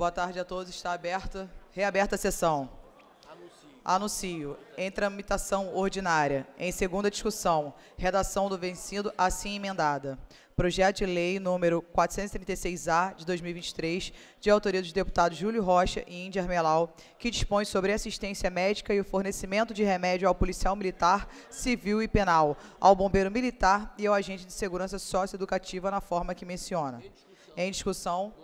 Boa tarde a todos. Está reaberta a sessão. Anuncio. Em tramitação ordinária. Em segunda discussão. Redação do vencido, assim emendada. Projeto de lei número 436-A de 2023, de autoria dos deputados Júlio Rocha e Índia Armelau, que dispõe sobre assistência médica e o fornecimento de remédio ao policial militar, civil e penal, ao bombeiro militar e ao agente de segurança socioeducativa na forma que menciona. Em discussão,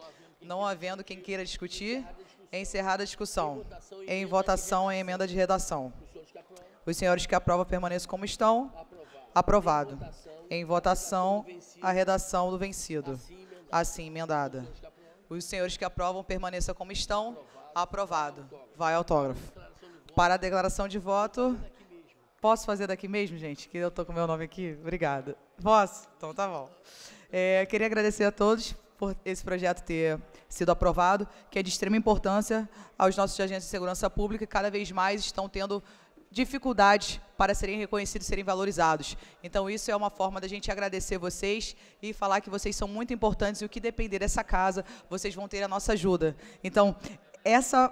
não havendo quem queira discutir, encerrada a discussão. Em votação, em emenda de redação. Os senhores que aprovam permaneçam como estão. Aprovado. Em votação, a redação do vencido. Assim emendada. Os senhores que aprovam permaneçam como estão. Aprovado. Vai autógrafo. Para a declaração de voto... Posso fazer daqui mesmo, gente? Que eu estou com o meu nome aqui. Obrigada. Posso? Então tá bom. Queria agradecer a todos por esse projeto ter sido aprovado, que é de extrema importância aos nossos agentes de segurança pública, que cada vez mais estão tendo dificuldades para serem reconhecidos e serem valorizados. Então, isso é uma forma da gente agradecer vocês e falar que vocês são muito importantes e o que depender dessa casa, vocês vão ter a nossa ajuda. Então, essa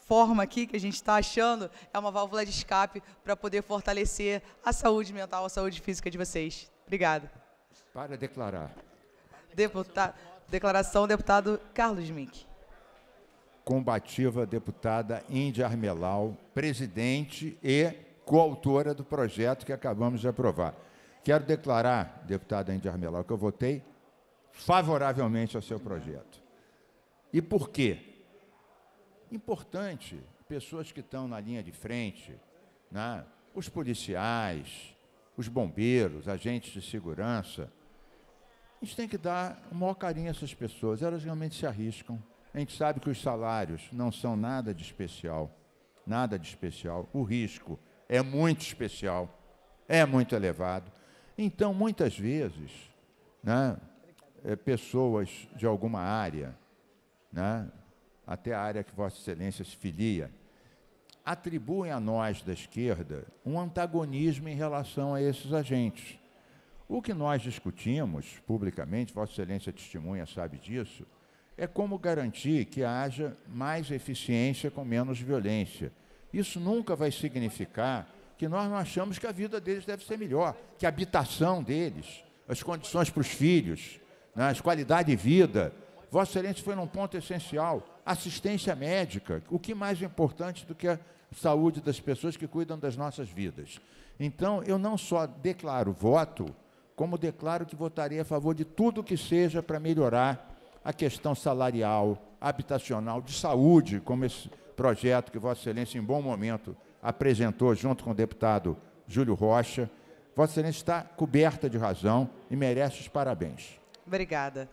forma aqui que a gente está achando é uma válvula de escape para poder fortalecer a saúde mental, a saúde física de vocês. Obrigada. Para declarar. Declaração, deputado Carlos Mink. Combativa, deputada Índia Armelau, presidente e coautora do projeto que acabamos de aprovar. Quero declarar, deputada Índia Armelau, que eu votei favoravelmente ao seu projeto. E por quê? Importante, pessoas que estão na linha de frente, né? Os policiais, os bombeiros, agentes de segurança, a gente tem que dar o maior carinho a essas pessoas, elas realmente se arriscam. A gente sabe que os salários não são nada de especial, nada de especial. O risco é muito especial, é muito elevado. Então, muitas vezes, né, pessoas de alguma área, né, até a área que Vossa Excelência se filia, atribuem a nós da esquerda um antagonismo em relação a esses agentes. O que nós discutimos publicamente, Vossa Excelência testemunha, sabe disso, é como garantir que haja mais eficiência com menos violência. Isso nunca vai significar que nós não achamos que a vida deles deve ser melhor, que a habitação deles, as condições para os filhos, né, as qualidade de vida. Vossa Excelência foi num ponto essencial, assistência médica, o que mais importante do que a saúde das pessoas que cuidam das nossas vidas. Então, eu não só declaro voto, como declaro que votarei a favor de tudo que seja para melhorar a questão salarial, habitacional, de saúde, como esse projeto que Vossa Excelência, em bom momento, apresentou junto com o deputado Júlio Rocha. Vossa Excelência está coberta de razão e merece os parabéns. Obrigada.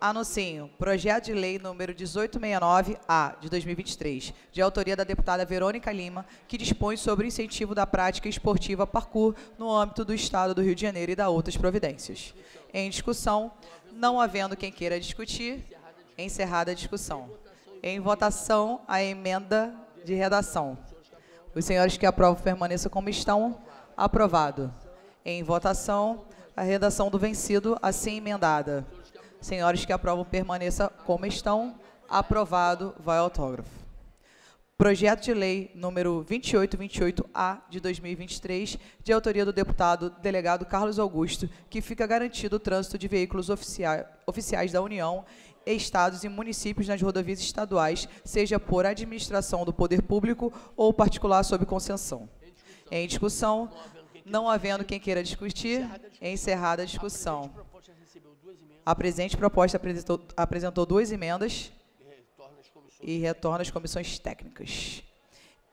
Anuncio. Projeto de lei número 1869-A, de 2023, de autoria da deputada Verônica Lima, que dispõe sobre o incentivo da prática esportiva parkour no âmbito do Estado do Rio de Janeiro e da outras providências. Em discussão, não havendo quem queira discutir, encerrada a discussão. Em votação, a emenda de redação. Os senhores que aprovam permaneçam como estão. Aprovado. Em votação, a redação do vencido, assim emendada. Senhores que aprovam permaneçam como estão. Aprovado. Vai autógrafo. Projeto de lei número 2828-A de 2023, de autoria do deputado delegado Carlos Augusto, que fica garantido o trânsito de veículos oficiais da União, estados e municípios nas rodovias estaduais, seja por administração do poder público ou particular sob concessão. Em discussão, não havendo quem queira discutir, encerrada a discussão. A presente proposta apresentou duas emendas e retorna às comissões técnicas.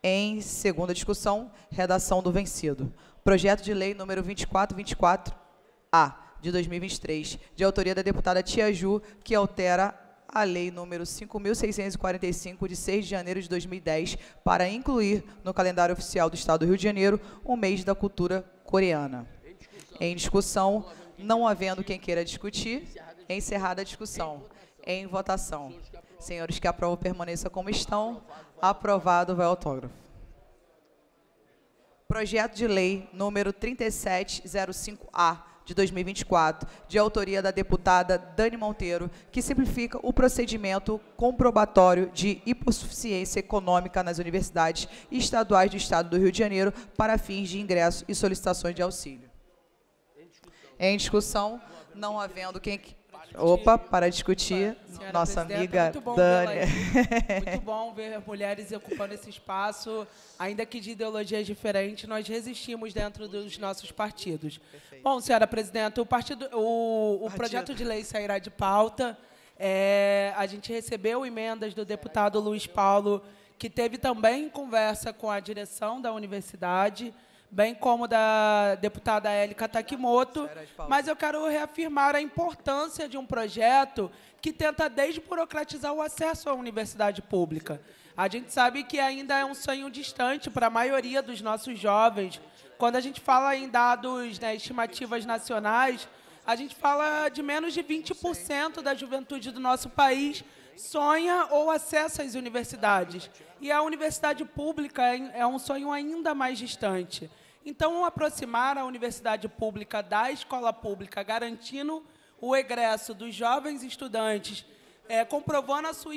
Em segunda discussão, redação do vencido. Projeto de lei número 2424-A, de 2023, de autoria da deputada Tia Ju, que altera a lei número 5.645, de 6 de janeiro de 2010, para incluir no calendário oficial do Estado do Rio de Janeiro o mês da cultura coreana. Em discussão, não havendo quem queira discutir, encerrada a discussão. Em votação. Senhores que aprovam permaneçam como estão. Aprovado. Vai autógrafo. Projeto de lei número 3705-A, de 2024, de autoria da deputada Dani Monteiro, que simplifica o procedimento comprobatório de hipossuficiência econômica nas universidades estaduais do Estado do Rio de Janeiro para fins de ingresso e solicitações de auxílio. Em discussão, não havendo quem... Opa, para discutir, nossa amiga Dani. Muito bom ver mulheres ocupando esse espaço, ainda que de ideologias diferentes, nós resistimos dentro dos nossos partidos. Perfeito. Bom, senhora presidenta, o projeto de lei sairá de pauta. A gente recebeu emendas do deputado Luiz Paulo, que teve também conversa com a direção da universidade, bem como da deputada Élica Takimoto, mas eu quero reafirmar a importância de um projeto que tenta desburocratizar o acesso à universidade pública. A gente sabe que ainda é um sonho distante para a maioria dos nossos jovens. Quando a gente fala em dados, né, estimativas nacionais, a gente fala de menos de 20% da juventude do nosso país sonha ou acessa as universidades. E a universidade pública é um sonho ainda mais distante. Então, aproximar a universidade pública da escola pública, garantindo o egresso dos jovens estudantes, comprovando a sua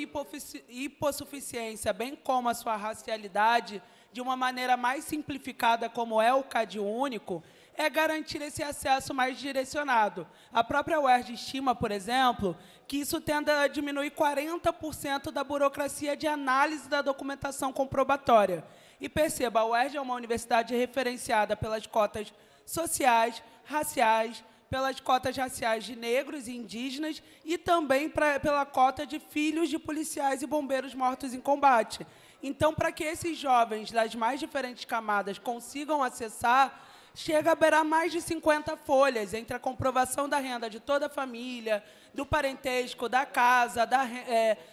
hipossuficiência, bem como a sua racialidade, de uma maneira mais simplificada, como é o CAD único, é garantir esse acesso mais direcionado. A própria UERJ estima, por exemplo, que isso tenda a diminuir 40% da burocracia de análise da documentação comprobatória. E perceba, a UERJ é uma universidade referenciada pelas cotas sociais, raciais, pelas cotas raciais de negros e indígenas e também pela cota de filhos de policiais e bombeiros mortos em combate. Então, para que esses jovens das mais diferentes camadas consigam acessar, chega a beirar mais de 50 folhas, entre a comprovação da renda de toda a família, do parentesco, da casa,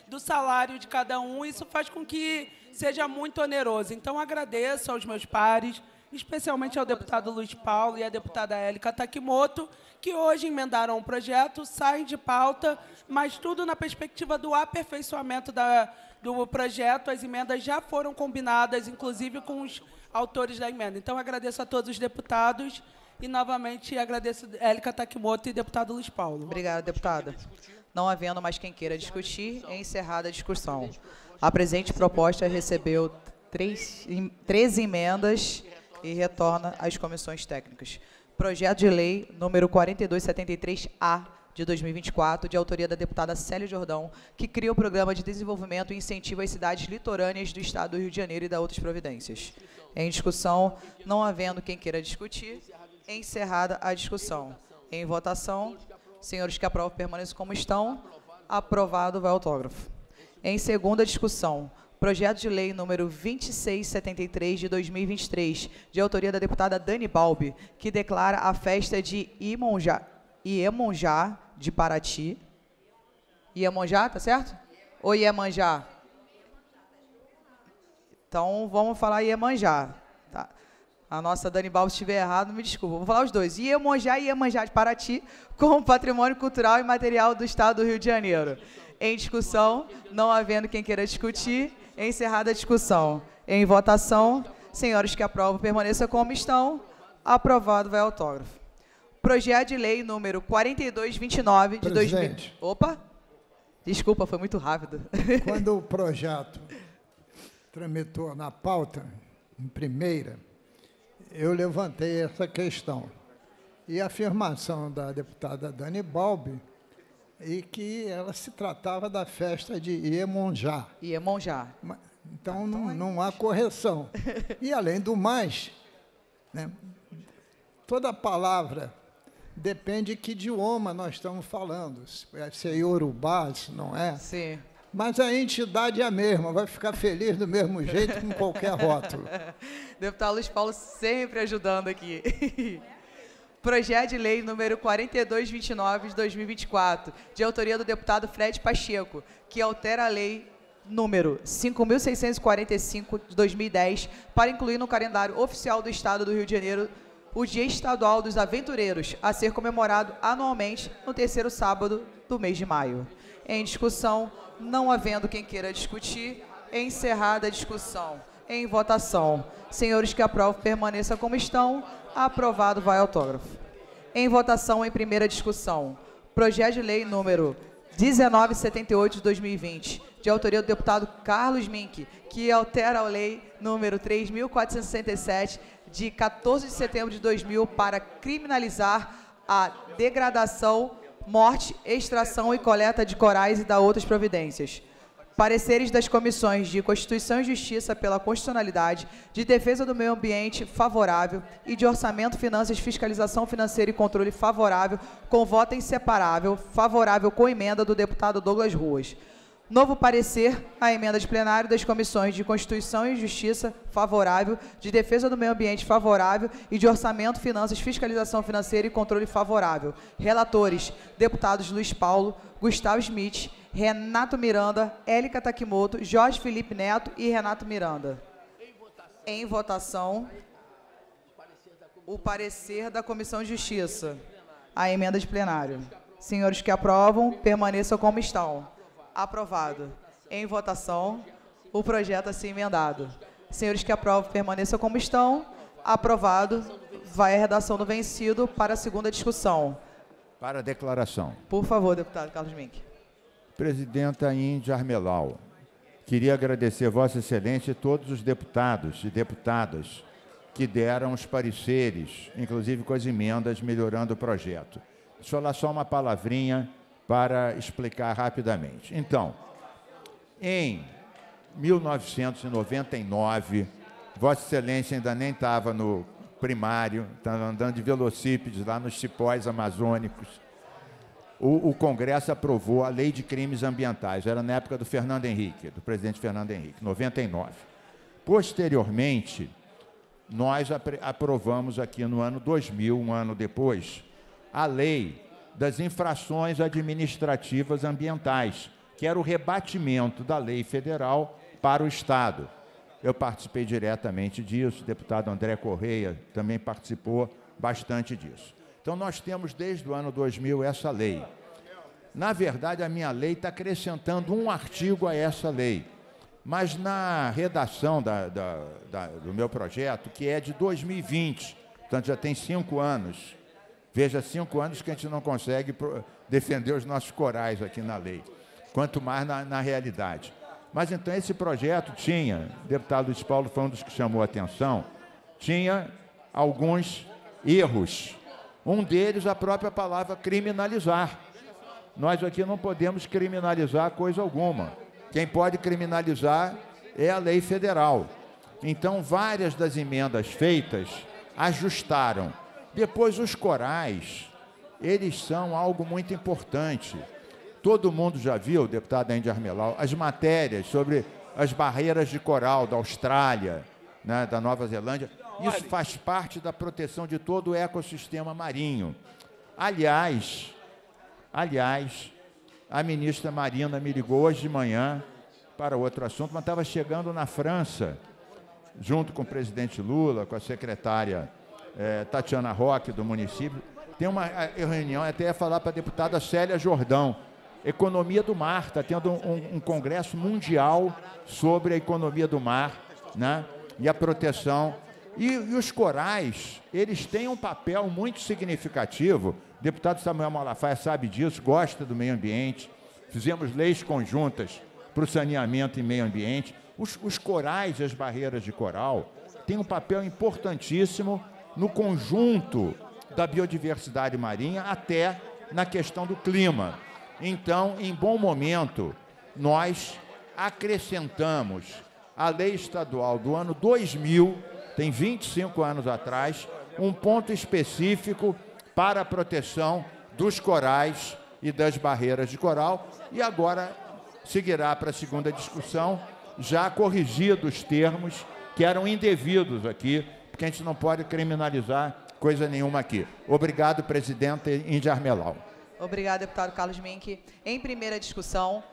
do salário de cada um. Isso faz com que seja muito oneroso. Então, agradeço aos meus pares, especialmente ao deputado Luiz Paulo e à deputada Élica Takimoto, que hoje emendaram o projeto, saem de pauta, mas tudo na perspectiva do aperfeiçoamento do projeto. As emendas já foram combinadas, inclusive com os autores da emenda. Então, agradeço a todos os deputados e, novamente, agradeço a Élica Takimoto e deputado Luiz Paulo. Obrigada, deputada. Não havendo mais quem queira discutir, é encerrada a discussão. A presente proposta recebeu 13 emendas e retorna às comissões técnicas. Projeto de lei número 4273-A, de 2024, de autoria da deputada Célia Jordão, que cria o Programa de Desenvolvimento e Incentivo às Cidades Litorâneas do Estado do Rio de Janeiro e da outras providências. Em discussão, não havendo quem queira discutir, encerrada a discussão. Em votação, senhores que aprovam permaneçam como estão. Aprovado, vai autógrafo. Em segunda discussão, projeto de lei número 2673 de 2023, de autoria da deputada Dani Balbi, que declara a festa de Iemonjá de Paraty. Iemonjá, tá certo? Ou Iemanjá? Então, vamos falar Iemanjá. Tá. A nossa Dani Balbi, se estiver errado, me desculpa. Vou falar os dois. Iemonjá e Iemanjá de Paraty, como patrimônio cultural e material do Estado do Rio de Janeiro. Em discussão, não havendo quem queira discutir, encerrada a discussão. Em votação, senhores que aprovam, permaneçam como estão. Aprovado, vai autógrafo. Projeto de lei número 4229 de 2000. Opa! Desculpa, foi muito rápido. Quando o projeto tramitou na pauta, em primeira, eu levantei essa questão. E a afirmação da deputada Dani Balbi, e que ela se tratava da festa de Iemonjá. Iemonjá. Então, não há correção. E, além do mais, né, toda palavra depende de que idioma nós estamos falando. Se é iorubá, se não é. Sim. Mas a entidade é a mesma, vai ficar feliz do mesmo jeito com qualquer rótulo. Deputado Luiz Paulo sempre ajudando aqui. Projeto de lei número 4229 de 2024, de autoria do deputado Fred Pacheco, que altera a lei número 5.645 de 2010 para incluir no calendário oficial do Estado do Rio de Janeiro o Dia Estadual dos Aventureiros, a ser comemorado anualmente no terceiro sábado do mês de maio. Em discussão, não havendo quem queira discutir, encerrada a discussão. Em votação, senhores que aprovam permaneçam como estão. Aprovado, vai autógrafo. Em votação, em primeira discussão, projeto de lei número 1978 de 2020, de autoria do deputado Carlos Mink, que altera a lei número 3.467, de 14 de setembro de 2000, para criminalizar a degradação, morte, extração e coleta de corais e da outras providências. Pareceres das comissões de Constituição e Justiça pela Constitucionalidade, de Defesa do Meio Ambiente favorável e de Orçamento, Finanças, Fiscalização Financeira e Controle favorável, com voto inseparável, favorável com emenda do deputado Douglas Ruas. Novo parecer à emenda de plenário das comissões de Constituição e Justiça favorável, de Defesa do Meio Ambiente favorável e de Orçamento, Finanças, Fiscalização Financeira e Controle favorável. Relatores, deputados Luiz Paulo, Gustavo Schmidt, Renato Miranda, Élica Takimoto, Jorge Felipe Neto e Renato Miranda. Em votação, o parecer da Comissão de Justiça. A emenda de plenário. Senhores que aprovam, permaneçam como estão. Aprovado. Em votação, o projeto assim emendado. Senhores que aprovam, permaneçam como estão. Aprovado. Vai a redação do vencido para a segunda discussão. Para a declaração. Por favor, deputado Carlos Mink. Presidenta Índia Armelau, queria agradecer Vossa Excelência e todos os deputados e deputadas que deram os pareceres, inclusive com as emendas, melhorando o projeto. Deixa eu falar só uma palavrinha para explicar rapidamente. Então, em 1999, Vossa Excelência ainda nem estava no primário, estava andando de velocípedes lá nos cipós amazônicos. O Congresso aprovou a Lei de Crimes Ambientais, era na época do Fernando Henrique, do presidente Fernando Henrique, 99. Posteriormente, nós aprovamos aqui no ano 2000, um ano depois, a Lei das Infrações Administrativas Ambientais, que era o rebatimento da lei federal para o Estado. Eu participei diretamente disso, o deputado André Correia também participou bastante disso. Então, nós temos desde o ano 2000 essa lei. Na verdade, a minha lei está acrescentando um artigo a essa lei, mas na redação do meu projeto, que é de 2020, portanto, já tem 5 anos, veja, 5 anos que a gente não consegue defender os nossos corais aqui na lei, quanto mais na realidade. Mas, então, esse projeto tinha, o deputado Luiz Paulo foi um dos que chamou a atenção, tinha alguns erros. Um deles, a própria palavra criminalizar. Nós aqui não podemos criminalizar coisa alguma. Quem pode criminalizar é a lei federal. Então, várias das emendas feitas ajustaram. Depois, os corais, eles são algo muito importante. Todo mundo já viu, deputado Índia Armelau, as matérias sobre as barreiras de coral da Austrália, né, da Nova Zelândia. Isso faz parte da proteção de todo o ecossistema marinho. Aliás, a ministra Marina me ligou hoje de manhã para outro assunto, mas estava chegando na França, junto com o presidente Lula, com a secretária Tatiana Roque, do município. Tem uma reunião, até ia falar para a deputada Célia Jordão, economia do mar, está tendo um congresso mundial sobre a economia do mar, né, e a proteção. E os corais, eles têm um papel muito significativo. O deputado Samuel Malafaia sabe disso, gosta do meio ambiente. Fizemos leis conjuntas para o saneamento e meio ambiente. Os corais e as barreiras de coral têm um papel importantíssimo no conjunto da biodiversidade marinha, até na questão do clima. Então, em bom momento, nós acrescentamos a lei estadual do ano 2000, tem 25 anos atrás, um ponto específico para a proteção dos corais e das barreiras de coral, e agora seguirá para a segunda discussão, já corrigidos os termos que eram indevidos aqui, porque a gente não pode criminalizar coisa nenhuma aqui. Obrigado, presidente Índia Armelau. Obrigado, deputado Carlos Mink. Em primeira discussão,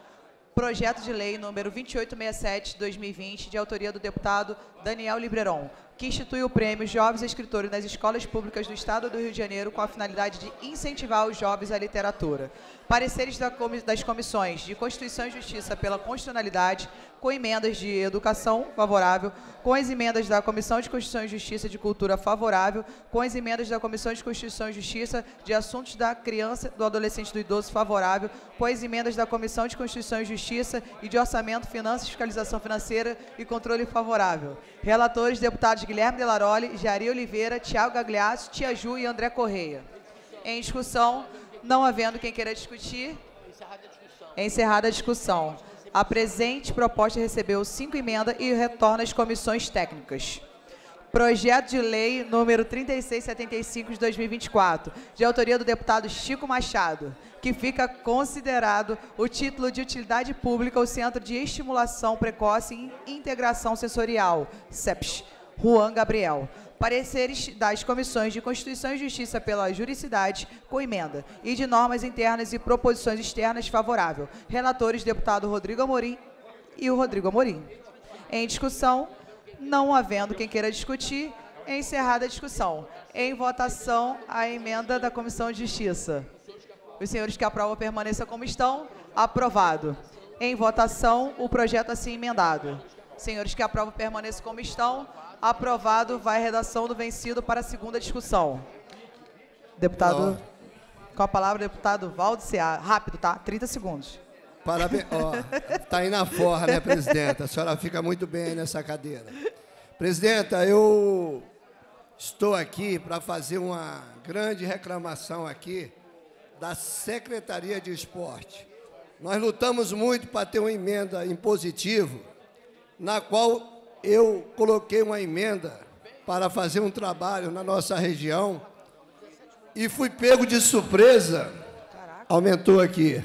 projeto de lei número 2867 de 2020, de autoria do deputado Daniel Libreron, que institui o prêmio Jovens Escritores nas Escolas Públicas do Estado do Rio de Janeiro com a finalidade de incentivar os jovens à literatura. Pareceres das comissões de Constituição e Justiça pela constitucionalidade, com emendas de educação favorável, com as emendas da Comissão de Constituição e Justiça de Cultura favorável, com as emendas da Comissão de Constituição e Justiça de Assuntos da Criança, do Adolescente e do Idoso favorável, com as emendas da Comissão de Constituição e Justiça e de Orçamento, Finanças, Fiscalização Financeira e Controle favorável. Relatores, deputados Guilherme Delaroli, Jari Oliveira, Tiago Gagliasso, Tia Ju e André Correia. Em discussão, não havendo quem queira discutir, encerrada a discussão. A presente proposta recebeu 5 emendas e retorna às comissões técnicas. Projeto de Lei número 3675 de 2024, de autoria do deputado Chico Machado, que fica considerado o título de utilidade pública o Centro de Estimulação Precoce e Integração Sensorial, CEPS, Juan Gabriel. Pareceres das Comissões de Constituição e Justiça pela Juridicidade, com emenda, e de Normas Internas e Proposições Externas, favorável. Relatores, deputado Rodrigo Amorim e o Rodrigo Amorim. Em discussão, não havendo quem queira discutir, encerrada a discussão. Em votação, a emenda da Comissão de Justiça. Os senhores que aprovam permaneçam como estão. Aprovado. Em votação, o projeto assim emendado. Senhores que aprovam permaneçam como estão. Aprovado. Vai a redação do vencido para a segunda discussão. Deputado, com a palavra, deputado Valdo Seara. Rápido, tá? 30 segundos. Parabéns. Está aí na forra, né, presidenta? A senhora fica muito bem aí nessa cadeira. Presidenta, eu estou aqui para fazer uma grande reclamação aqui da Secretaria de Esporte. Nós lutamos muito para ter uma emenda em positivo, na qual eu coloquei uma emenda para fazer um trabalho na nossa região e fui pego de surpresa. Caraca. Aumentou aqui.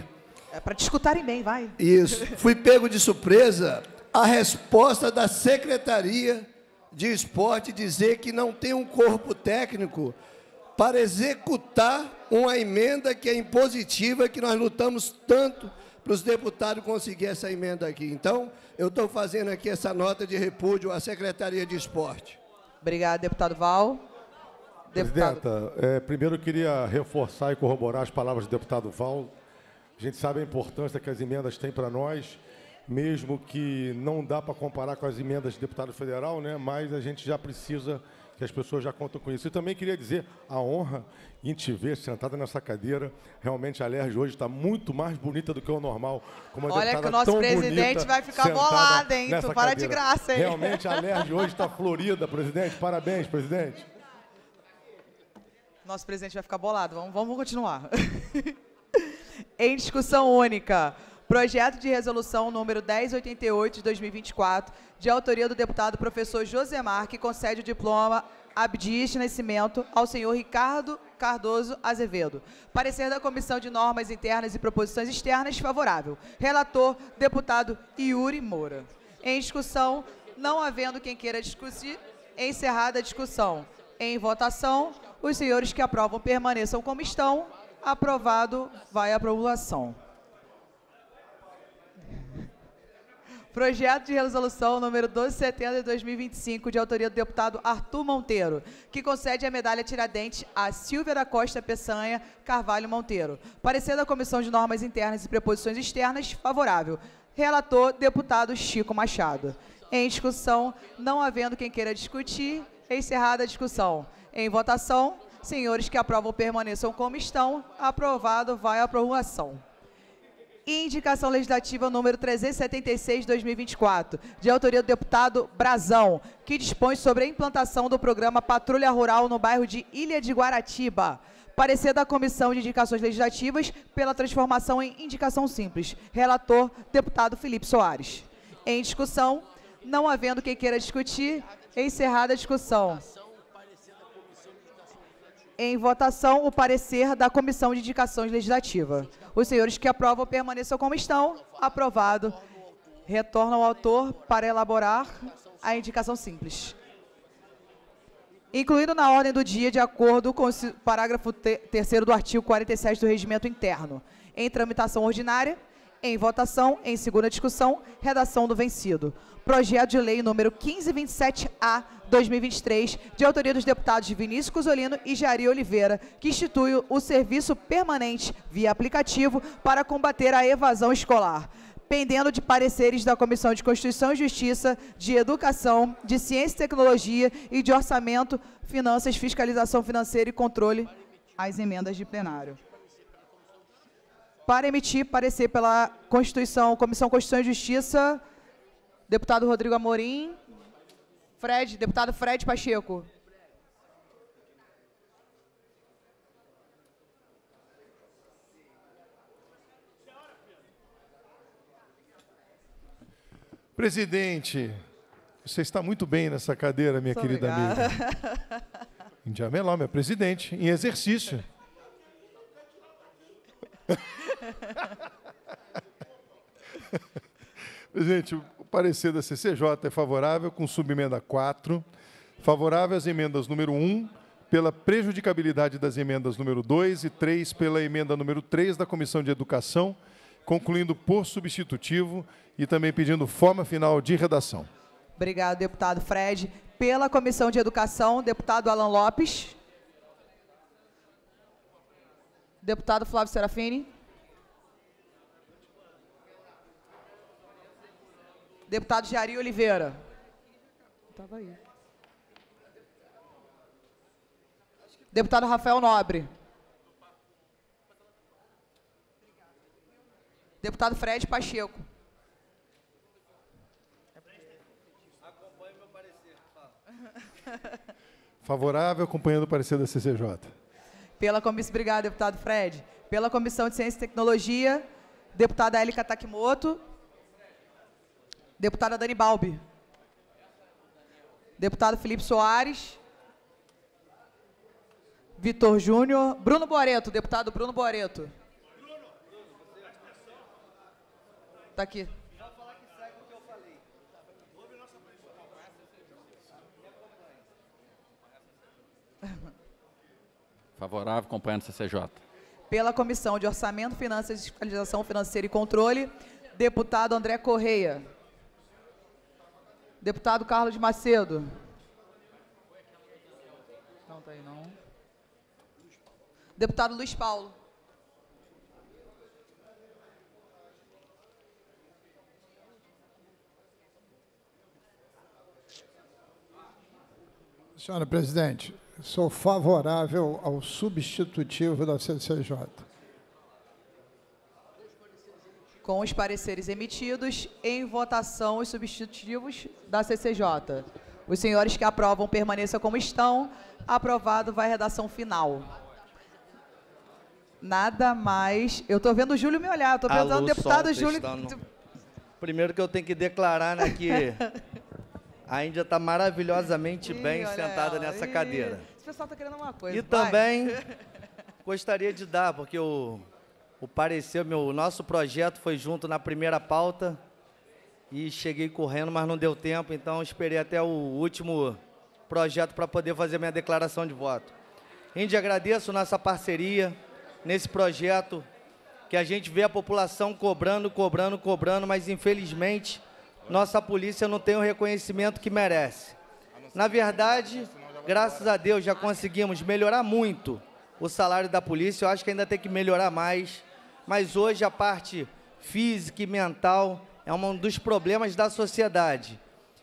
É para te escutarem bem, vai. Isso. Fui pego de surpresa a resposta da Secretaria de Esporte dizer que não tem um corpo técnico para executar uma emenda que é impositiva, que nós lutamos tanto para os deputados conseguir essa emenda aqui. Então, eu estou fazendo aqui essa nota de repúdio à Secretaria de Esporte. Obrigado, deputado Val. Presidenta, primeiro eu queria reforçar e corroborar as palavras do deputado Val. A gente sabe a importância que as emendas têm para nós, mesmo que não dá para comparar com as emendas de deputado federal, né? Mas a gente já precisa que as pessoas já contam com isso. E também queria dizer a honra em te ver sentada nessa cadeira. Realmente a Lerge hoje está muito mais bonita do que o normal. Olha que o nosso presidente vai ficar bolado, hein? Tu para de graça, hein? Realmente a Lerge hoje está florida, presidente. Parabéns, presidente. Nosso presidente vai ficar bolado. Vamos continuar. Em discussão única, projeto de resolução número 1088 de 2024, de autoria do deputado professor Josemar, que concede o diploma Abdias de Nascimento ao senhor Ricardo Cardoso Azevedo. Parecer da Comissão de Normas Internas e Proposições Externas, favorável. Relator, deputado Yuri Moura. Em discussão, não havendo quem queira discutir, encerrada a discussão. Em votação, os senhores que aprovam permaneçam como estão. Aprovado, vai à promulgação. Projeto de resolução número 1270 de 2025, de autoria do deputado Arthur Monteiro, que concede a medalha Tiradentes a Silvia da Costa Peçanha Carvalho Monteiro. Parecer da Comissão de Normas Internas e Preposições Externas, favorável. Relator, deputado Chico Machado. Em discussão, não havendo quem queira discutir, encerrada a discussão. Em votação, senhores que aprovam permaneçam como estão. Aprovado, vai à prorrogação. Indicação legislativa número 376 de 2024, de autoria do deputado Brazão, que dispõe sobre a implantação do programa Patrulha Rural no bairro de Ilha de Guaratiba. Parecer da Comissão de Indicações Legislativas pela transformação em indicação simples. Relator, deputado Felipe Soares. Em discussão, não havendo quem queira discutir, encerrada a discussão. Em votação, o parecer da Comissão de Indicações Legislativas. Os senhores que aprovam permaneçam como estão. Aprovado. Retorna ao autor para elaborar a indicação simples. Incluído na ordem do dia, de acordo com o parágrafo 3º do artigo 47 do Regimento Interno. Em tramitação ordinária, em votação, em segunda discussão, redação do vencido. Projeto de lei número 1527-A 2023, de autoria dos deputados Vinícius Cusolino e Jari Oliveira, que institui o serviço permanente via aplicativo para combater a evasão escolar, pendendo de pareceres da Comissão de Constituição e Justiça, de Educação, de Ciência e Tecnologia e de Orçamento, Finanças, Fiscalização Financeira e Controle às emendas de plenário. Para emitir parecer pela Constituição, Comissão de Constituição e Justiça, deputado Rodrigo Amorim, deputado Fred Pacheco. Presidente, você está muito bem nessa cadeira, minha querida amiga. Índia Armelau, minha presidente, em exercício. Presidente, o parecer da CCJ é favorável com subemenda 4, favorável às emendas número 1, pela prejudicabilidade das emendas número 2 e 3, pela emenda número 3 da Comissão de Educação, concluindo por substitutivo e também pedindo forma final de redação. Obrigado, deputado Fred. Pela Comissão de Educação, deputado Alan Lopes. Deputado Flávio Serafini. Deputado Jari Oliveira. Estava aí. Deputado Rafael Nobre. Deputado Fred Pacheco. Acompanhe meu parecer. Favorável, acompanhando o parecer da CCJ. Pela comissão, obrigado, deputado Fred. Pela Comissão de Ciência e Tecnologia, deputada Elika Takimoto. Deputada Dani Balbi. Deputado Felipe Soares. Vitor Júnior. Bruno Boareto, deputado Bruno Boareto. Está aqui. Favorável, acompanhando a CCJ. Pela Comissão de Orçamento, Finanças, Fiscalização Financeira e Controle, deputado André Correia. Deputado Carlos Macedo. Não está aí, não. Deputado Luiz Paulo. Senhora presidente, sou favorável ao substitutivo da CCJ. Com os pareceres emitidos, em votação os substitutivos da CCJ. Os senhores que aprovam permaneçam como estão. Aprovado, vai a redação final. Nada mais. Eu estou vendo o Júlio me olhar. Estou pensando, deputado Júlio. Primeiro que eu tenho que declarar, né, que a Índia está maravilhosamente bem sentada nessa cadeira. Esse pessoal está querendo uma coisa. E também gostaria de dar, porque o parecer, o nosso projeto foi junto na primeira pauta e cheguei correndo, mas não deu tempo, então esperei até o último projeto para poder fazer minha declaração de voto. Índia, agradeço nossa parceria nesse projeto, que a gente vê a população cobrando, mas infelizmente nossa polícia não tem o reconhecimento que merece. Na verdade, graças a Deus já conseguimos melhorar muito o salário da polícia, eu acho que ainda tem que melhorar mais, mas hoje a parte física e mental é um dos problemas da sociedade.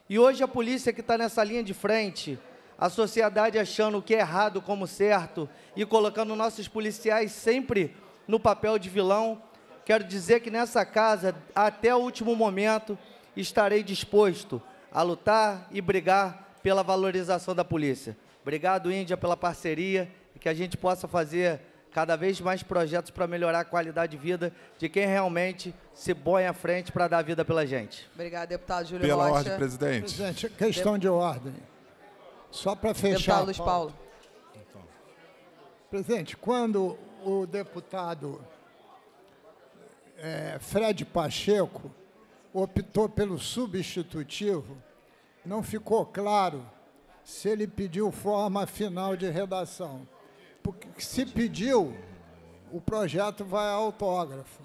E hoje a polícia que está nessa linha de frente, a sociedade achando o que é errado como certo e colocando nossos policiais sempre no papel de vilão, quero dizer que nessa casa, até o último momento, estarei disposto a lutar e brigar pela valorização da polícia. Obrigado, Índia, pela parceria e que a gente possa fazer cada vez mais projetos para melhorar a qualidade de vida de quem realmente se põe à frente para dar vida pela gente. Obrigado, deputado Júlio Pela Rocha. ordem, presidente. Presidente, questão de ordem. Só para fechar. Deputado Luiz Paulo. Presidente, quando o deputado Fred Pacheco optou pelo substitutivo, não ficou claro se ele pediu forma final de redação. Porque se pediu, o projeto vai a autógrafo.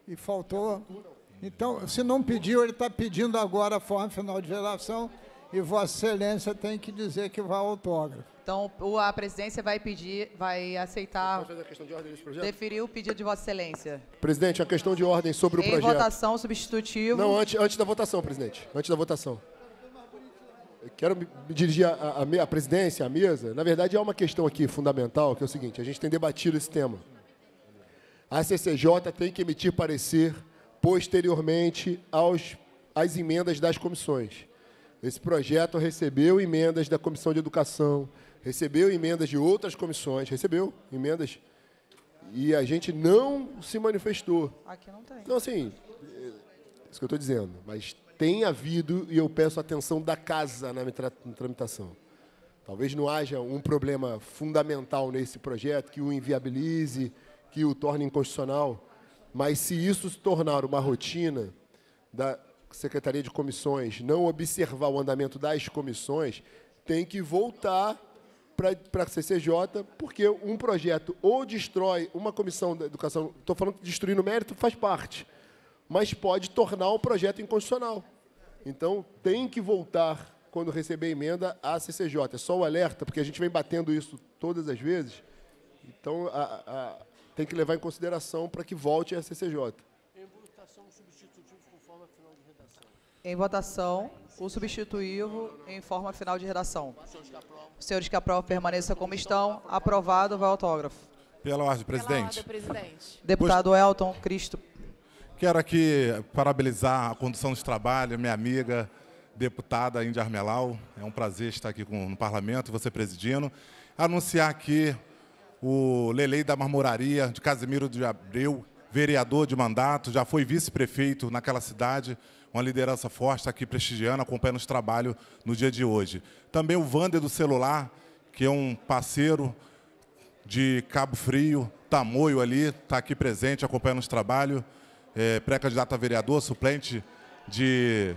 E faltou. Então, se não pediu, ele está pedindo agora a forma final de redação e Vossa Excelência tem que dizer que vai autógrafo. Então, a presidência vai pedir, vai aceitar, Pode fazer a questão de ordem desse projeto? deferir o pedido de Vossa Excelência. Presidente, a questão de ordem sobre o Em projeto. votação, substitutivo. Não, antes da votação, presidente. Antes da votação. Eu quero me dirigir à presidência, à mesa. Na verdade, há uma questão aqui fundamental, que é o seguinte, a gente tem debatido esse tema. A CCJ tem que emitir parecer posteriormente às emendas das comissões. Esse projeto recebeu emendas da Comissão de Educação, recebeu emendas de outras comissões, recebeu emendas, e a gente não se manifestou. Aqui não tem. Então, assim, isso que eu estou dizendo, mas tem havido, e eu peço a atenção da casa na tramitação. Talvez não haja um problema fundamental nesse projeto que o inviabilize, que o torne inconstitucional, mas se isso se tornar uma rotina da Secretaria de Comissões, não observar o andamento das comissões, tem que voltar para a CCJ, porque um projeto ou destrói uma comissão da educação, estou falando que destruir no mérito faz parte, mas pode tornar o projeto inconstitucional. Então, tem que voltar, quando receber emenda, à CCJ. É só o alerta, porque a gente vem batendo isso todas as vezes, então tem que levar em consideração para que volte à CCJ. Em votação, o substitutivo com forma final de redação. Em votação, o substitutivo em forma final de redação. Os senhores que aprovam permaneçam como estão. Aprovado, vai autógrafo. Pela ordem, presidente. Pela ordem, presidente. Deputado Elton Cristo. Quero aqui parabenizar a condução dos trabalhos, minha amiga, deputada Índia Armelau. É um prazer estar aqui no parlamento, você presidindo. Anunciar aqui o Lelei da Marmoraria, de Casimiro de Abreu, vereador de mandato, já foi vice-prefeito naquela cidade, uma liderança forte, está aqui prestigiando, acompanhando os trabalhos no dia de hoje. Também o Wander do Celular, que é um parceiro de Cabo Frio, Tamoio ali, está aqui presente, acompanhando os trabalhos, pré-candidato a vereador, suplente de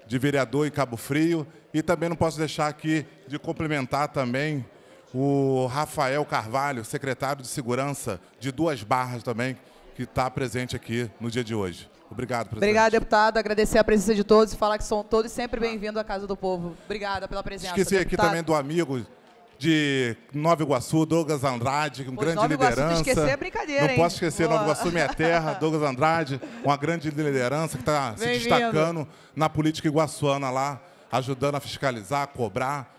vereador em Cabo Frio. E também não posso deixar aqui de cumprimentar também o Rafael Carvalho, secretário de Segurança de Duas Barras também, que está presente aqui no dia de hoje. Obrigado, presidente. Obrigada, deputado. Agradecer a presença de todos e falar que são todos sempre bem-vindos à Casa do Povo. Obrigada pela presença. Esqueci aqui também do amigo de Nova Iguaçu, Douglas Andrade, grande Nova Iguaçu, liderança. Esquecer é brincadeira, Não posso esquecer, Nova Iguaçu, minha terra, Douglas Andrade, uma grande liderança que está se destacando na política iguaçuana lá, ajudando a fiscalizar, a cobrar,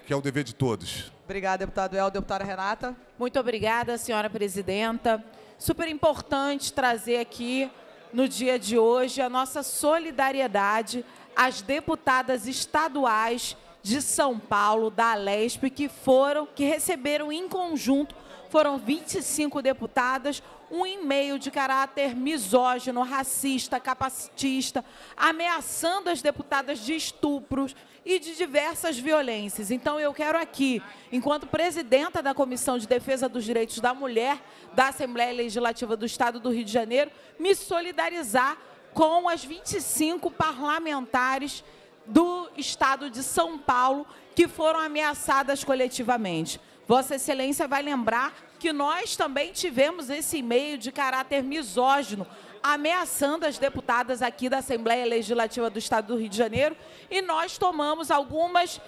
que é o dever de todos. Obrigada, deputado El. Deputada Renata. Muito obrigada, senhora presidenta. Super importante trazer aqui, no dia de hoje, a nossa solidariedade às deputadas estaduais de São Paulo, da Alesp, que receberam em conjunto, foram 25 deputadas, um e-mail de caráter misógino, racista, capacitista, ameaçando as deputadas de estupros e de diversas violências. Então, eu quero aqui, enquanto presidenta da Comissão de Defesa dos Direitos da Mulher da Assembleia Legislativa do Estado do Rio de Janeiro, me solidarizar com as 25 parlamentares do Estado de São Paulo que foram ameaçadas coletivamente. Vossa Excelência vai lembrar que nós também tivemos esse e-mail de caráter misógino, ameaçando as deputadas aqui da Assembleia Legislativa do Estado do Rio de Janeiro, e nós tomamos algumas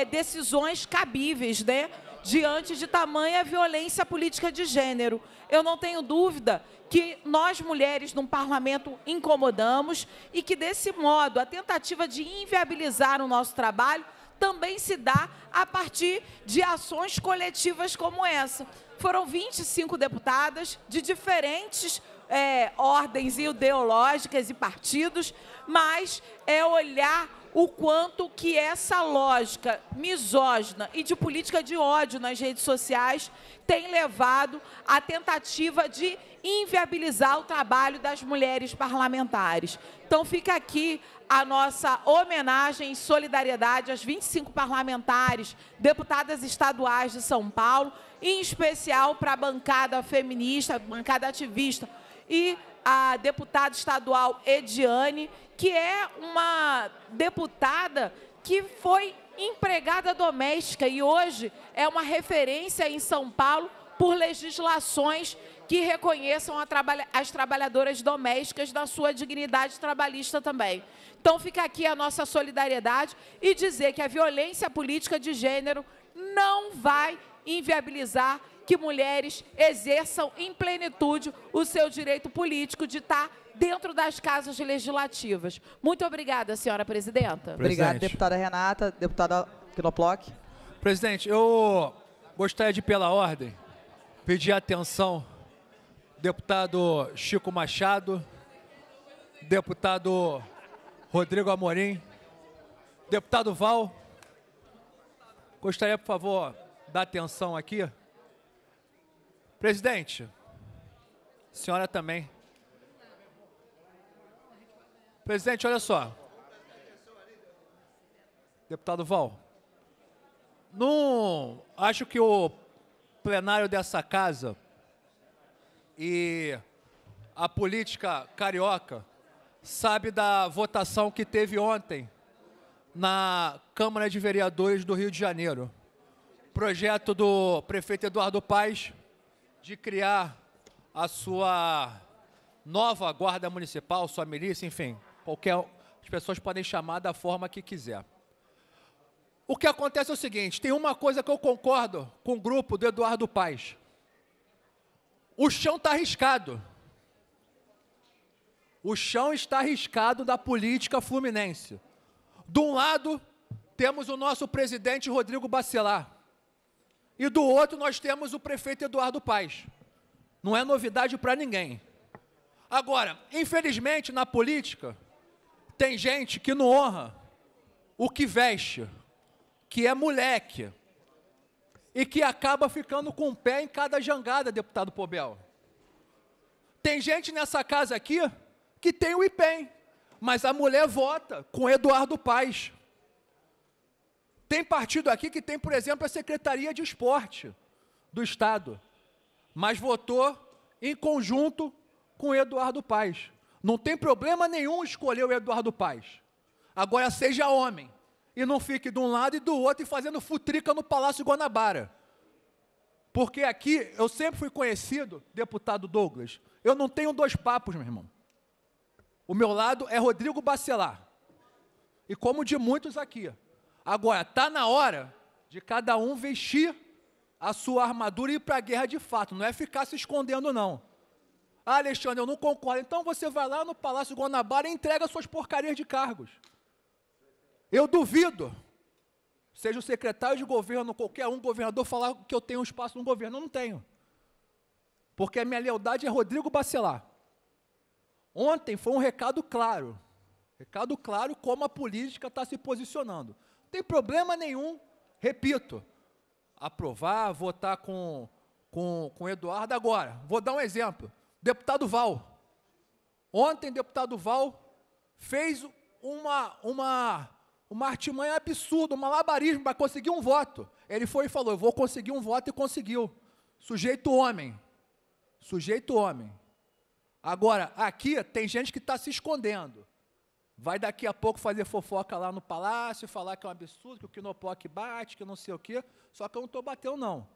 decisões cabíveis, né, diante de tamanha violência política de gênero. Eu não tenho dúvida que nós, mulheres, num parlamento, incomodamos e que, desse modo, a tentativa de inviabilizar o nosso trabalho também se dá a partir de ações coletivas como essa. Foram 25 deputadas de diferentes ordens ideológicas e partidos, mas é olhar o quanto que essa lógica misógina e de política de ódio nas redes sociais tem levado à tentativa de inviabilizar o trabalho das mulheres parlamentares. Então, fica aqui a nossa homenagem e solidariedade às 25 parlamentares, deputadas estaduais de São Paulo, em especial para a bancada feminista, bancada ativista, e a deputada estadual Ediane, que é uma deputada que foi empregada doméstica e hoje é uma referência em São Paulo por legislações que reconheçam as trabalhadoras domésticas na sua dignidade trabalhista também. Então, fica aqui a nossa solidariedade e dizer que a violência política de gênero não vai inviabilizar que mulheres exerçam em plenitude o seu direito político de estar dentro das casas legislativas. Muito obrigada, senhora presidenta. Obrigada, deputada Renata. Deputada Knoploch. Presidente, eu gostaria de, pela ordem, pedir atenção, deputado Chico Machado, deputado Rodrigo Amorim, deputado Val, gostaria, por favor, dar atenção aqui. Presidente, senhora também. Presidente, olha só. Deputado Val, não acho que o plenário dessa casa e a política carioca sabe da votação que teve ontem na Câmara de Vereadores do Rio de Janeiro. Projeto do prefeito Eduardo Paes de criar a sua nova guarda municipal, sua milícia, enfim, as pessoas podem chamar da forma que quiser. O que acontece é o seguinte, tem uma coisa que eu concordo com o grupo do Eduardo Paes. O chão está arriscado. O chão está arriscado da política fluminense. De um lado, temos o nosso presidente Rodrigo Bacelar. E do outro, nós temos o prefeito Eduardo Paes. Não é novidade para ninguém. Agora, infelizmente, na política, tem gente que não honra o que veste, que é moleque, e que acaba ficando com o pé em cada jangada, deputado Pobel. Tem gente nessa casa aqui que tem o IPEM, mas a mulher vota com Eduardo Paes. Tem partido aqui que tem, por exemplo, a Secretaria de Esporte do Estado, mas votou em conjunto com o Eduardo Paes. Não tem problema nenhum escolher o Eduardo Paes. Agora, seja homem e não fique de um lado e do outro e fazendo futrica no Palácio Guanabara. Porque aqui, eu sempre fui conhecido, deputado Douglas, eu não tenho dois papos, meu irmão. O meu lado é Rodrigo Bacelar. E como de muitos aqui. Agora, está na hora de cada um vestir a sua armadura e ir para a guerra de fato. Não é ficar se escondendo, não. Ah, Alexandre, eu não concordo. Então você vai lá no Palácio Guanabara e entrega suas porcarias de cargos. Eu duvido, seja o secretário de governo, qualquer um governador, falar que eu tenho um espaço no governo. Eu não tenho. Porque a minha lealdade é Rodrigo Bacelar. Ontem foi um recado claro como a política está se posicionando. Não tem problema nenhum, repito, aprovar, votar com o Eduardo. Agora, vou dar um exemplo. Deputado Val. Ontem, deputado Val fez uma artimanha absurda, um malabarismo para conseguir um voto. Ele foi e falou, eu vou conseguir um voto e conseguiu. Sujeito homem. Sujeito homem. Agora, aqui tem gente que está se escondendo. Vai daqui a pouco fazer fofoca lá no palácio, falar que é um absurdo, que o Knoploch bate, que não sei o quê. Só que eu não estou batendo, não.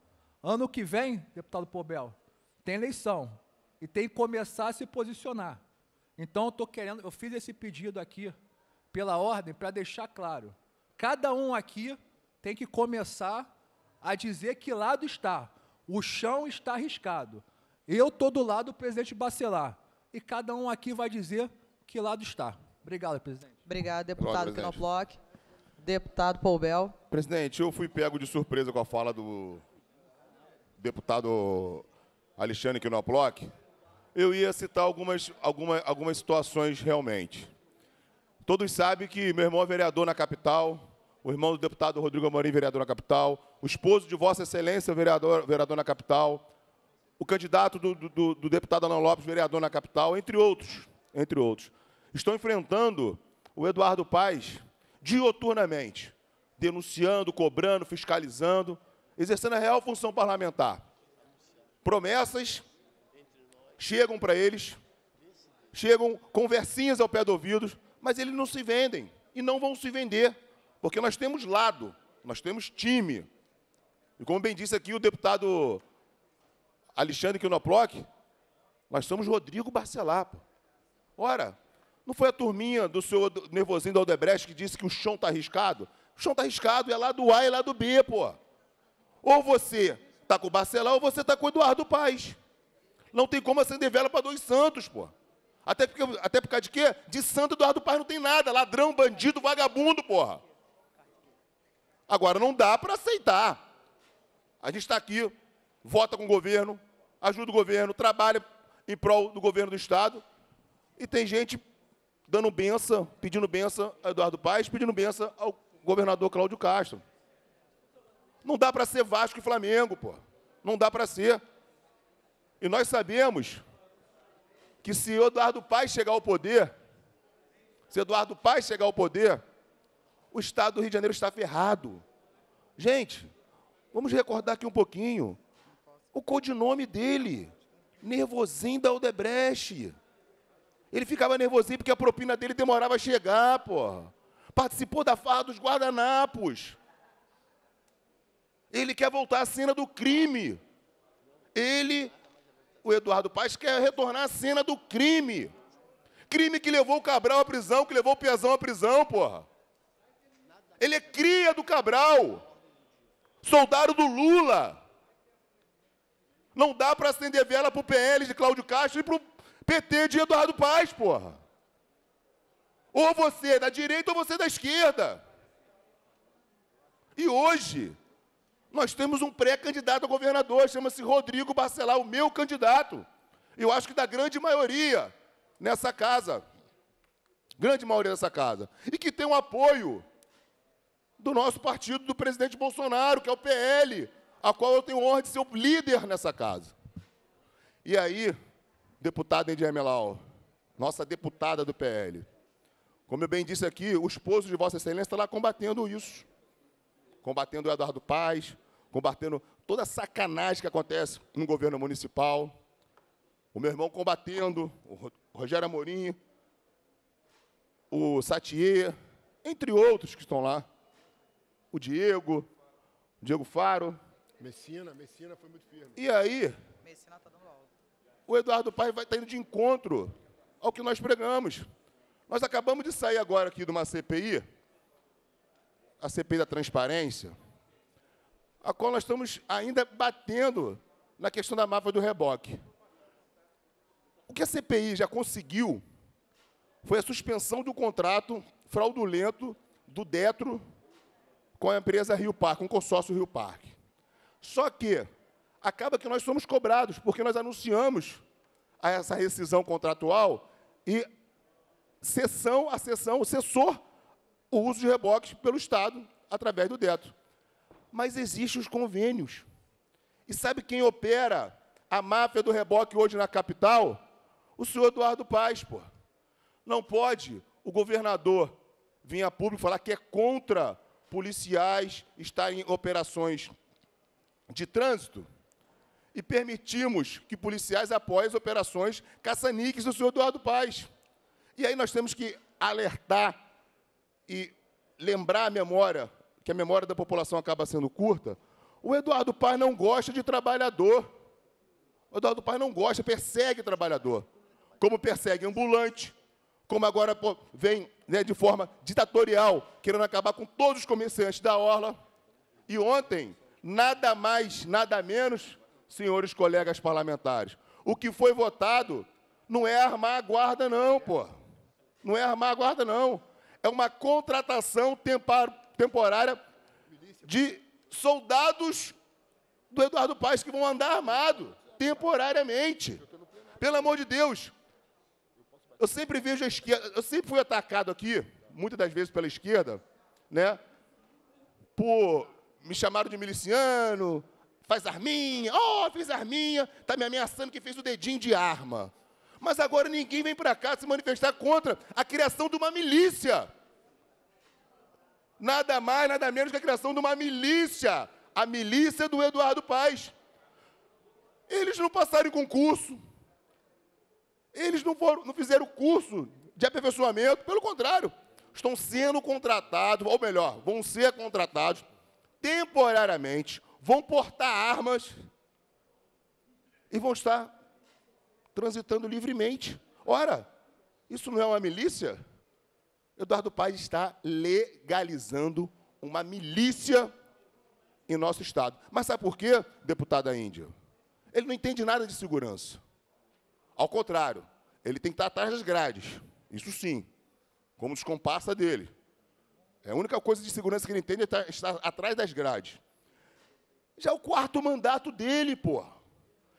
Ano que vem, deputado Pobel, tem eleição. E tem que começar a se posicionar. Então, eu fiz esse pedido aqui, pela ordem, para deixar claro. Cada um aqui tem que começar a dizer que lado está. O chão está arriscado. Eu estou do lado do presidente Bacelar. E cada um aqui vai dizer que lado está. Obrigado, presidente. Obrigado, deputado Knoploch. Deputado Pobel. Presidente, eu fui pego de surpresa com a fala do deputado Alexandre Knoploch. Eu ia citar algumas situações realmente. Todos sabem que meu irmão é vereador na capital, o irmão do deputado Rodrigo Amorim, vereador na capital, o esposo de Vossa Excelência, vereador na capital, o candidato do deputado Alan Lopes, vereador na capital, entre outros. Estão enfrentando o Eduardo Paes dioturnamente, denunciando, cobrando, fiscalizando, exercendo a real função parlamentar. Promessas chegam para eles, chegam conversinhas ao pé do ouvido, mas eles não se vendem e não vão se vender, porque nós temos lado, nós temos time. E como bem disse aqui o deputado Alexandre Knoploch, Nós somos Rodrigo Bacelar, pô. Ora, não foi a turminha do senhor nervosinho da Odebrecht que disse que o chão está arriscado? O chão está arriscado, é lá do A e lá do B, pô. Ou você está com o Bacelar ou você está com o Eduardo Paes. Não tem como acender vela para dois santos, pô. Até por causa de quê? De santo Eduardo Paes não tem nada. Ladrão, bandido, vagabundo, porra. Agora, não dá para aceitar. A gente está aqui, vota com o governo, ajuda o governo, trabalha em prol do governo do Estado, e tem gente dando benção, pedindo benção a Eduardo Paes, pedindo benção ao governador Cláudio Castro. Não dá para ser Vasco e Flamengo, pô. Não dá para ser. E nós sabemos que se Eduardo Paes chegar ao poder, o Estado do Rio de Janeiro está ferrado. Gente, vamos recordar aqui um pouquinho. O codinome dele, Nervosinho da Odebrecht. Ele ficava nervosinho porque a propina dele demorava a chegar, porra. Participou da farra dos guardanapos. Ele quer voltar à cena do crime. O Eduardo Paes, quer retornar à cena do crime. Crime que levou o Cabral à prisão, que levou o Pezão à prisão, porra. Ele é cria do Cabral. Soldado do Lula. Não dá para acender vela para o PL de Cláudio Castro e para o PT de Eduardo Paes, porra. Ou você é da direita ou você é da esquerda. E hoje, nós temos um pré-candidato a governador, chama-se Rodrigo Bacelar, o meu candidato. Eu acho que da grande maioria nessa casa. Grande maioria dessa casa. E que tem um apoio do nosso partido, do presidente Bolsonaro, que é o PL, a qual eu tenho honra de ser o líder nessa casa. E aí, deputada Indy Armelau, nossa deputada do PL, como eu bem disse aqui, o esposo de Vossa Excelência está lá combatendo isso. Combatendo o Eduardo Paes, combatendo toda a sacanagem que acontece no governo municipal. O meu irmão combatendo, o Rogério Amorim, o Satier, entre outros que estão lá. O Diego Faro. Messina foi muito firme. E aí, o Eduardo Paes vai estar indo de encontro ao que nós pregamos. Nós acabamos de sair agora aqui de uma CPI, a CPI da transparência, a qual nós estamos ainda batendo na questão da máfia do reboque. O que a CPI já conseguiu foi a suspensão do contrato fraudulento do Detro com a empresa Rio Parque, com o consórcio Rio Parque. Só que acaba que nós somos cobrados, porque nós anunciamos essa rescisão contratual e cessou o uso de reboques pelo Estado através do Detro. Mas existem os convênios. E sabe quem opera a máfia do reboque hoje na capital? O senhor Eduardo Paes, pô. Não pode o governador vir a público falar que é contra policiais estar em operações de trânsito e permitimos que policiais apoiem as operações caça-níqueis do senhor Eduardo Paes. E aí nós temos que alertar e lembrar a memória, que a memória da população acaba sendo curta. O Eduardo Paes não gosta de trabalhador. O Eduardo Paes não gosta, persegue trabalhador. Como persegue ambulante, como agora vem, né, de forma ditatorial, querendo acabar com todos os comerciantes da orla. E ontem, nada mais, nada menos, senhores colegas parlamentares, o que foi votado não é armar a guarda, não, pô. Não é armar a guarda, não. É uma contratação temporária de soldados do Eduardo Paes que vão andar armados, temporariamente. Pelo amor de Deus. Eu sempre vejo a esquerda, eu sempre fui atacado aqui, muitas das vezes pela esquerda, né? Me chamaram de miliciano, faz arminha, fez arminha, está me ameaçando que fez o dedinho de arma. Mas agora ninguém vem para cá se manifestar contra a criação de uma milícia. Nada mais, nada menos que a criação de uma milícia. A milícia do Eduardo Paes. Eles não passaram em concurso. Eles não fizeram curso de aperfeiçoamento. Pelo contrário, estão sendo contratados, ou melhor, vão ser contratados temporariamente, vão portar armas e vão estar transitando livremente. Ora, isso não é uma milícia? Eduardo Paes está legalizando uma milícia em nosso Estado. Mas sabe por quê, deputada Índia? Ele não entende nada de segurança. Ao contrário, ele tem que estar atrás das grades. Isso sim, como os comparsa dele. É a única coisa de segurança que ele entende é estar atrás das grades. Já é o 4º mandato dele, pô.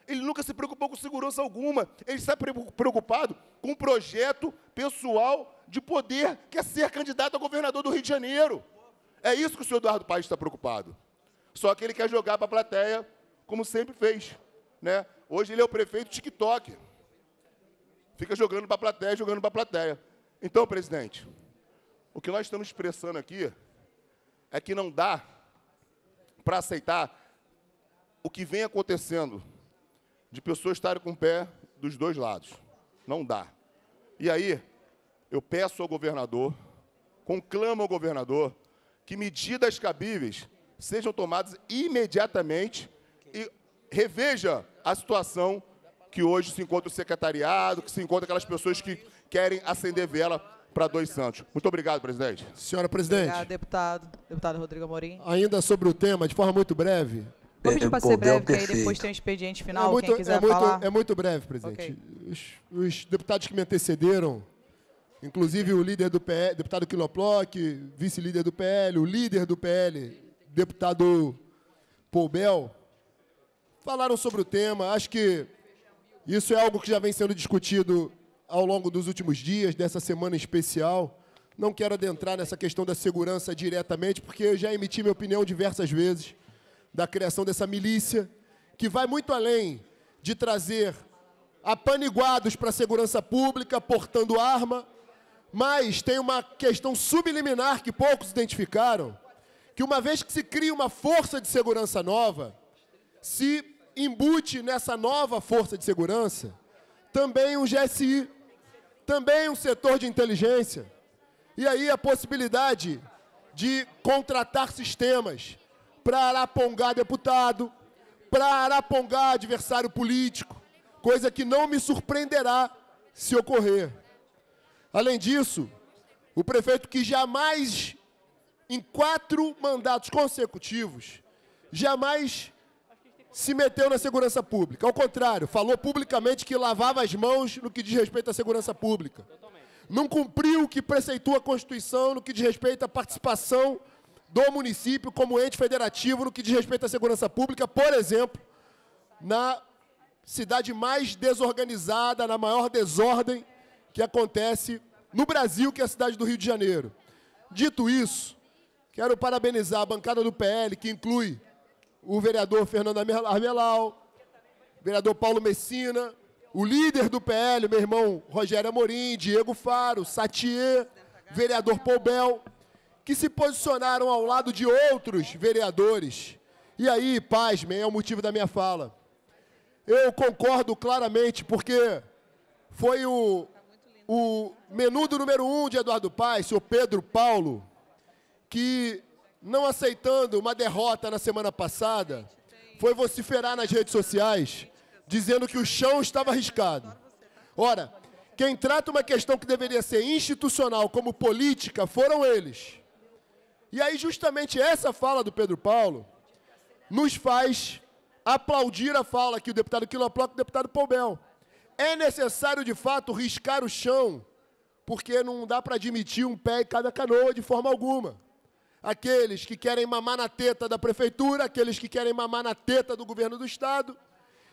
Ele nunca se preocupou com segurança alguma. Ele está preocupado com um projeto pessoal de poder, que é ser candidato a governador do Rio de Janeiro. É isso que o senhor Eduardo Paes está preocupado. Só que ele quer jogar para a plateia, como sempre fez, né? Hoje ele é o prefeito TikTok. Fica jogando para a plateia, jogando para a plateia. Então, presidente, o que nós estamos expressando aqui é que não dá para aceitar o que vem acontecendo de pessoas estarem com o pé dos dois lados. Não dá. E aí, eu peço ao governador, conclamo ao governador, que medidas cabíveis sejam tomadas imediatamente e reveja a situação que hoje se encontra o secretariado, que se encontra aquelas pessoas que querem acender vela para Dois Santos. Muito obrigado, presidente. Senhora presidente. Obrigado, deputado. Deputado Rodrigo Amorim. Ainda sobre o tema, de forma muito breve. Vou pedir para ser breve, porque aí depois tem um expediente final, quem quiser falar. É muito breve, presidente. Okay. Os deputados que me antecederam, inclusive o líder do PL, deputado Quiloploc, vice-líder do PL, o líder do PL, deputado Poubel, falaram sobre o tema. Acho que isso é algo que já vem sendo discutido ao longo dos últimos dias, dessa semana especial. Não quero adentrar nessa questão da segurança diretamente, porque eu já emiti minha opinião diversas vezes da criação dessa milícia, que vai muito além de trazer apaniguados para a segurança pública, portando arma, mas tem uma questão subliminar que poucos identificaram, que uma vez que se cria uma força de segurança nova, se embute nessa nova força de segurança também um GSI, também um setor de inteligência, e aí a possibilidade de contratar sistemas para arapongar deputado, para arapongar adversário político, coisa que não me surpreenderá se ocorrer. Além disso, o prefeito que jamais, em 4 mandatos consecutivos, jamais se meteu na segurança pública. Ao contrário, falou publicamente que lavava as mãos no que diz respeito à segurança pública. Não cumpriu o que preceitua a Constituição no que diz respeito à participação do município como ente federativo no que diz respeito à segurança pública, por exemplo, na cidade mais desorganizada, na maior desordem que acontece no Brasil, que é a cidade do Rio de Janeiro. Dito isso, quero parabenizar a bancada do PL, que inclui o vereador Fernando Armelau, o vereador Paulo Messina, o líder do PL, meu irmão Rogério Amorim, Diego Faro, Satier, vereador Poubel, que se posicionaram ao lado de outros vereadores. E aí, pasmem, é o motivo da minha fala. Eu concordo claramente, porque foi o menudo número 1 de Eduardo Paes, o Pedro Paulo, que, não aceitando uma derrota na semana passada, foi vociferar nas redes sociais, dizendo que o chão estava arriscado. Ora, quem trata uma questão que deveria ser institucional como política foram eles. E aí, justamente essa fala do Pedro Paulo nos faz aplaudir a fala que o deputado Quiloploc e o deputado Poubel. É necessário, de fato, riscar o chão, porque não dá para admitir um pé em cada canoa de forma alguma. Aqueles que querem mamar na teta da prefeitura, aqueles que querem mamar na teta do governo do Estado,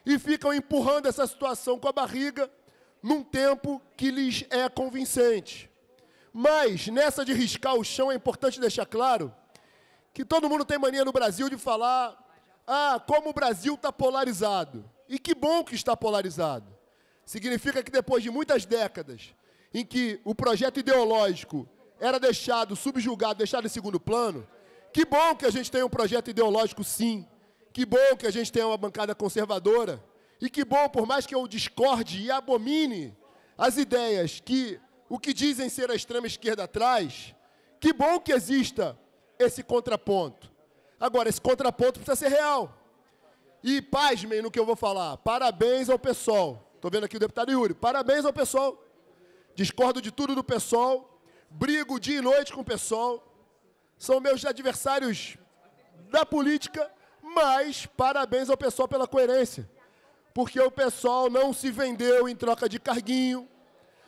e ficam empurrando essa situação com a barriga num tempo que lhes é convincente. Mas, nessa de riscar o chão, é importante deixar claro que todo mundo tem mania no Brasil de falar como o Brasil está polarizado. E que bom que está polarizado. Significa que depois de muitas décadas em que o projeto ideológico era deixado, subjugado, deixado em segundo plano, que bom que a gente tem um projeto ideológico, sim. Que bom que a gente tem uma bancada conservadora. E que bom, por mais que eu discorde e abomine as ideias que o que dizem ser a extrema esquerda traz, que bom que exista esse contraponto. Agora, esse contraponto precisa ser real. E, pasmem no que eu vou falar, parabéns ao PSOL, Estou vendo aqui o deputado Yuri. Parabéns ao PSOL. Discordo de tudo do PSOL. Brigo dia e noite com o PSOL. São meus adversários da política, mas parabéns ao PSOL pela coerência. Porque o PSOL não se vendeu em troca de carguinho,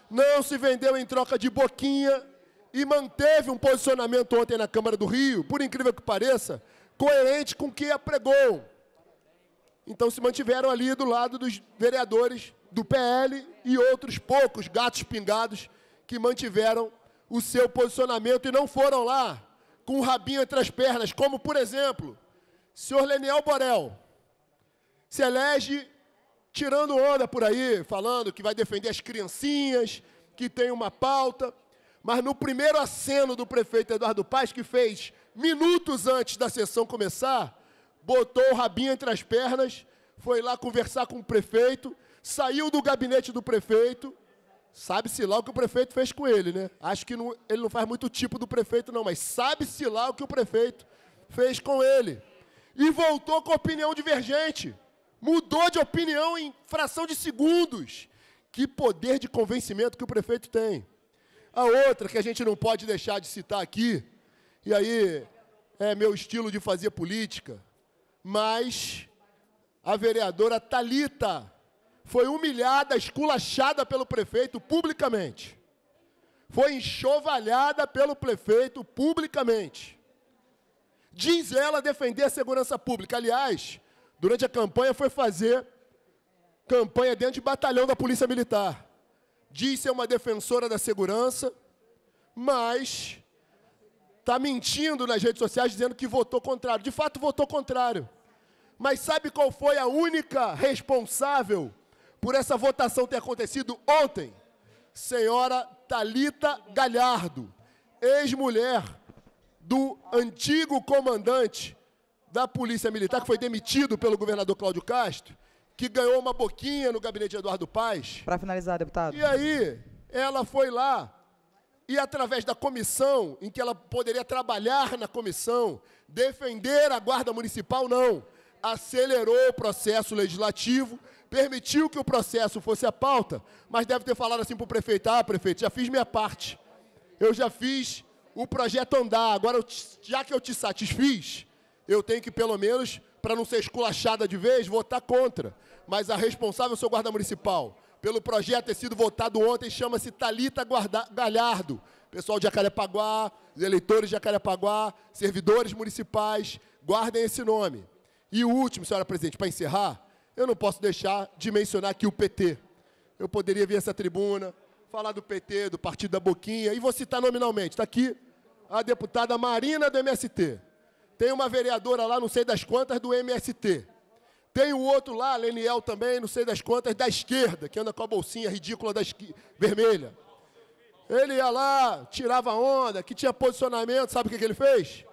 não se vendeu em troca de boquinha e manteve um posicionamento ontem na Câmara do Rio, por incrível que pareça, coerente com o que apregou. Então se mantiveram ali do lado dos vereadores do PL e outros poucos gatos pingados que mantiveram o seu posicionamento e não foram lá com o rabinho entre as pernas, como, por exemplo, o senhor Leniel Borel se elege tirando onda por aí, falando que vai defender as criancinhas, que tem uma pauta, mas no primeiro aceno do prefeito Eduardo Paes, que fez minutos antes da sessão começar, botou o rabinho entre as pernas, foi lá conversar com o prefeito, saiu do gabinete do prefeito, sabe-se lá o que o prefeito fez com ele, né? Acho que ele não faz muito tipo do prefeito, não, mas sabe-se lá o que o prefeito fez com ele. E voltou com opinião divergente. Mudou de opinião em fração de segundos. Que poder de convencimento que o prefeito tem. A outra que a gente não pode deixar de citar aqui, e aí é meu estilo de fazer política, mas a vereadora Thalita foi humilhada, esculachada pelo prefeito publicamente. Foi enxovalhada pelo prefeito publicamente. Diz ela defender a segurança pública. Aliás, durante a campanha foi fazer campanha dentro de batalhão da Polícia Militar. Diz ser uma defensora da segurança, mas está mentindo nas redes sociais dizendo que votou contrário. De fato, votou contrário. Mas sabe qual foi a única responsável por essa votação ter acontecido ontem? Senhora Thalita Galhardo, ex-mulher do antigo comandante da Polícia Militar, que foi demitido pelo governador Cláudio Castro, que ganhou uma boquinha no gabinete de Eduardo Paes. Para finalizar, deputado. E aí, ela foi lá e, através da comissão, em que ela poderia trabalhar na comissão, defender a Guarda Municipal, não. Acelerou o processo legislativo, permitiu que o processo fosse a pauta, mas deve ter falado assim para o prefeito: ah, prefeito, já fiz minha parte. Eu já fiz o projeto andar, agora, já que eu te satisfiz, eu tenho que, pelo menos, para não ser esculachada de vez, votar contra. Mas a responsável, o seu guarda municipal, pelo projeto ter sido votado ontem, chama-se Thalita Galhardo. Pessoal de Jacarepaguá, os eleitores de Jacarepaguá, servidores municipais, guardem esse nome. E o último, senhora presidente, para encerrar, eu não posso deixar de mencionar aqui o PT. Eu poderia vir a essa tribuna, falar do PT, do Partido da Boquinha, e vou citar nominalmente. Está aqui a deputada Marina do MST. Tem uma vereadora lá, não sei das quantas, do MST. Tem o outro lá, Leniel também, não sei das quantas, da esquerda, que anda com a bolsinha ridícula vermelha. Ele ia lá, tirava onda, que tinha posicionamento, sabe o que ele fez?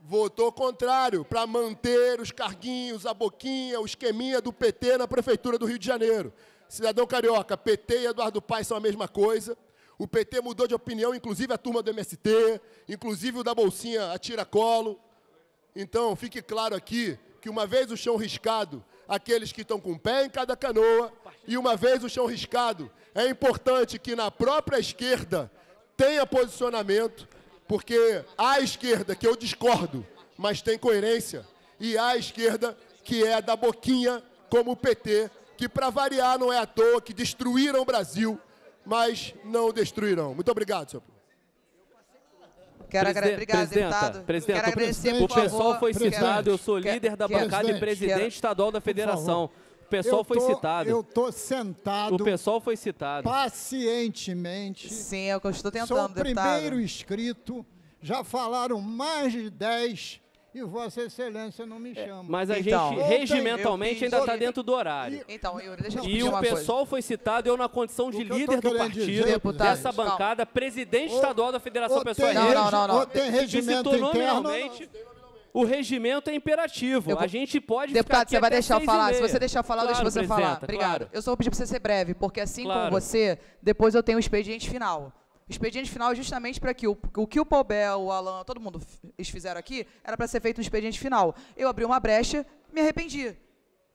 Votou contrário, para manter os carguinhos, a boquinha, o esqueminha do PT na Prefeitura do Rio de Janeiro. Cidadão carioca, PT e Eduardo Paes são a mesma coisa. O PT mudou de opinião, inclusive a turma do MST, inclusive o da bolsinha a tiracolo. Então, fique claro aqui que uma vez o chão riscado, aqueles que estão com o pé em cada canoa, e uma vez o chão riscado, é importante que na própria esquerda tenha posicionamento, porque há a esquerda que eu discordo, mas tem coerência, e há a esquerda que é da boquinha, como o PT, que para variar não é à toa, que destruíram o Brasil, mas não destruirão. Muito obrigado, senhor. Quero agradecer, deputado. Presidente, quero agradecer, o pessoal foi citado, eu sou líder da bancada e presidente estadual da federação. O pessoal foi citado. Eu estou sentado. O pessoal foi citado. Pacientemente. Sim, é o que eu estou tentando, sou o deputado. primeiro inscrito, já falaram mais de 10 e Vossa Excelência não me chama. Mas a gente, regimentalmente, ainda está dentro do horário. Então, Yuri, deixa eu te E pedir o uma pessoal coisa. foi citado, eu na condição de líder do partido, deputado, dessa bancada, presidente estadual da Federação Pessoal Não. Tem regimento citou interno. nominalmente. O regimento é imperativo. A gente pode Deputado, ficar você vai até deixar eu 6h30. falar. Se você deixar eu falar, Claro, deixa você falar. presidenta, Obrigado. claro. Eu só vou pedir para você ser breve, porque assim Claro. como você, depois eu tenho o expediente final. O expediente final é justamente para que o que o Paubel, o Alan, todo mundo eles fizeram aqui, era para ser feito um expediente final. Eu abri uma brecha, me arrependi.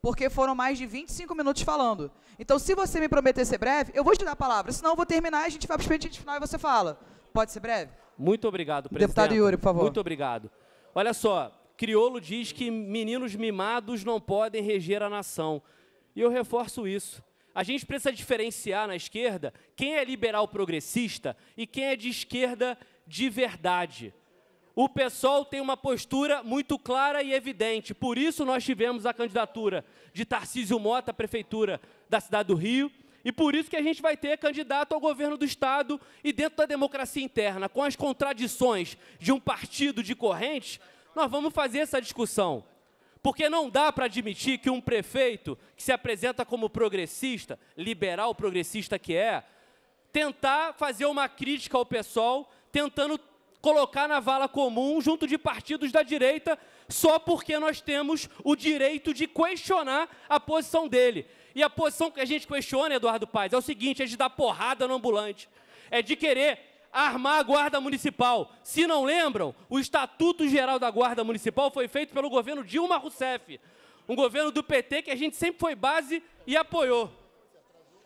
porque foram mais de 25 minutos falando. Então, se você me prometer ser breve, eu vou te dar a palavra, senão eu vou terminar, a gente vai para o expediente final e você fala. Pode ser breve? Muito obrigado, presidente. Deputado Yuri, por favor. Muito obrigado. Olha só, Criolo diz que meninos mimados não podem reger a nação. E eu reforço isso. A gente precisa diferenciar na esquerda quem é liberal progressista e quem é de esquerda de verdade. O PSOL tem uma postura muito clara e evidente, por isso nós tivemos a candidatura de Tarcísio Mota à prefeitura da cidade do Rio, e por isso que a gente vai ter candidato ao governo do Estado e dentro da democracia interna, com as contradições de um partido de correntes, nós vamos fazer essa discussão. Porque não dá para admitir que um prefeito que se apresenta como progressista, liberal progressista que é, tentar fazer uma crítica ao PSOL, tentando colocar na vala comum junto de partidos da direita, só porque nós temos o direito de questionar a posição dele. E a posição que a gente questiona, Eduardo Paes, é o seguinte, é de dar porrada no ambulante, é de querer armar a Guarda Municipal. Se não lembram, o Estatuto Geral da Guarda Municipal foi feito pelo governo Dilma Rousseff, um governo do PT que a gente sempre foi base e apoiou.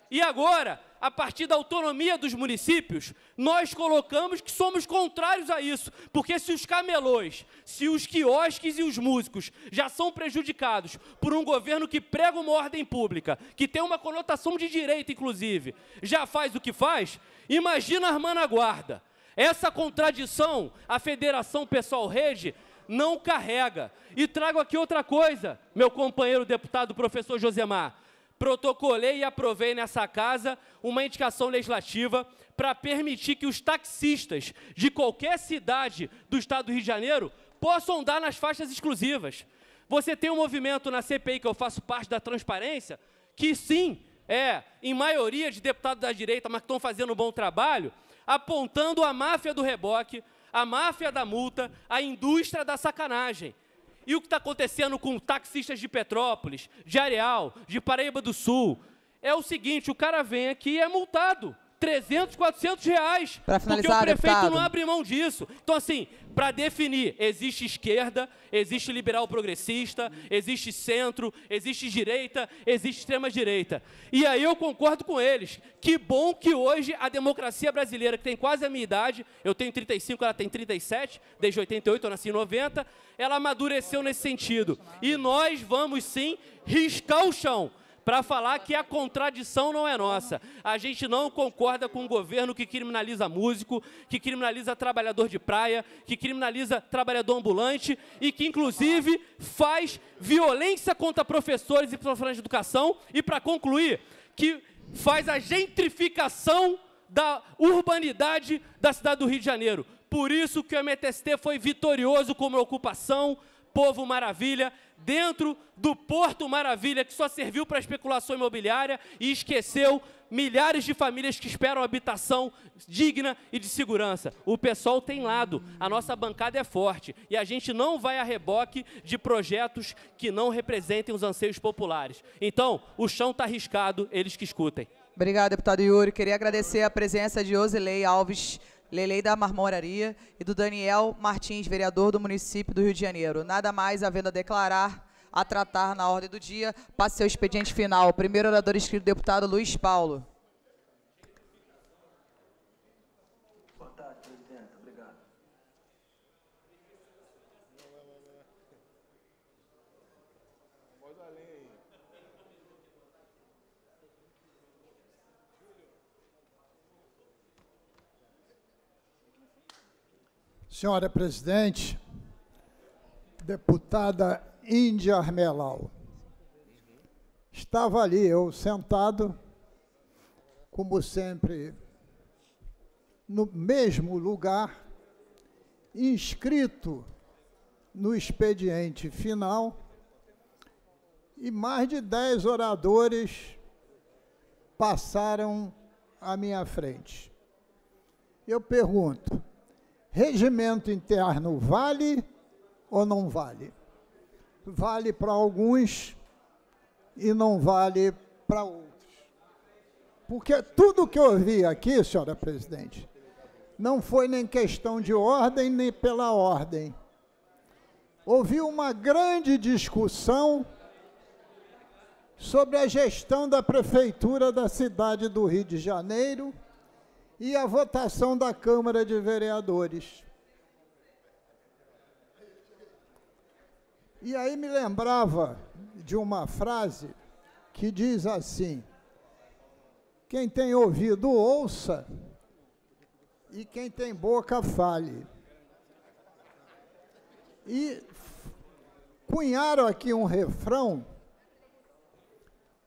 E agora, a partir da autonomia dos municípios, nós colocamos que somos contrários a isso, porque se os camelôs, se os quiosques e os músicos já são prejudicados por um governo que prega uma ordem pública, que tem uma conotação de direita, inclusive, já faz o que faz, imagina armando a guarda. Essa contradição, a Federação PSOL Rede não carrega. E trago aqui outra coisa, meu companheiro deputado professor Josemar. Protocolei e aprovei nessa casa uma indicação legislativa para permitir que os taxistas de qualquer cidade do estado do Rio de Janeiro possam andar nas faixas exclusivas. Você tem um movimento na CPI, que eu faço parte da transparência, que sim, em maioria de deputados da direita, mas que estão fazendo um bom trabalho, apontando a máfia do reboque, a máfia da multa, a indústria da sacanagem. E o que está acontecendo com taxistas de Petrópolis, de Areal, de Paraíba do Sul, é o seguinte, o cara vem aqui e é multado. 300, 400 reais. Para finalizar, porque o prefeito deputado, não abre mão disso. Então, assim, para definir, existe esquerda, existe liberal progressista, existe centro, existe direita, existe extrema-direita. E aí eu concordo com eles. Que bom que hoje a democracia brasileira, que tem quase a minha idade, eu tenho 35, ela tem 37, desde 88, eu nasci em 90, ela amadureceu nesse sentido. E nós vamos, sim, riscar o chão para falar que a contradição não é nossa. A gente não concorda com um governo que criminaliza músico, que criminaliza trabalhador de praia, que criminaliza trabalhador ambulante e que, inclusive, faz violência contra professores e profissionais de educação e, para concluir, que faz a gentrificação da urbanidade da cidade do Rio de Janeiro. Por isso que o MTST foi vitorioso como ocupação, Povo Maravilha, dentro do Porto Maravilha, que só serviu para especulação imobiliária e esqueceu milhares de famílias que esperam habitação digna e de segurança. O PSOL tem lado, a nossa bancada é forte e a gente não vai a reboque de projetos que não representem os anseios populares. Então, o chão está arriscado, eles que escutem. Obrigada, deputado Yuri. Queria agradecer a presença de Osilei Alves Lelei da Marmoraria e do Daniel Martins, vereador do município do Rio de Janeiro. Nada mais havendo a declarar, a tratar na ordem do dia. Passe seu expediente final. Primeiro orador inscrito, deputado Luiz Paulo. Boa tarde, presidente. Obrigado. Senhora presidente, deputada Índia Armelau, estava ali, eu sentado, como sempre, no mesmo lugar, inscrito no expediente final, e mais de 10 oradores passaram à minha frente. Eu pergunto, regimento interno vale ou não vale? Vale para alguns e não vale para outros. Porque tudo que eu ouvi aqui, senhora presidente, não foi nem questão de ordem, nem pela ordem. Houve uma grande discussão sobre a gestão da Prefeitura da cidade do Rio de Janeiro e a votação da Câmara de Vereadores. E aí me lembrava de uma frase que diz assim: quem tem ouvido, ouça, e quem tem boca, fale. E cunharam aqui um refrão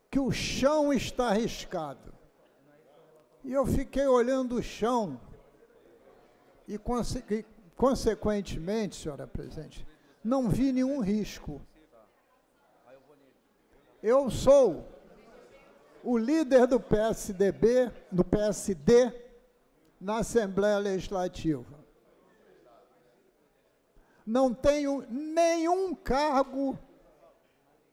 que o chão está riscado. E eu fiquei olhando o chão e, consequentemente, senhora presidente, não vi nenhum risco. Eu sou o líder do PSD na Assembleia Legislativa. Não tenho nenhum cargo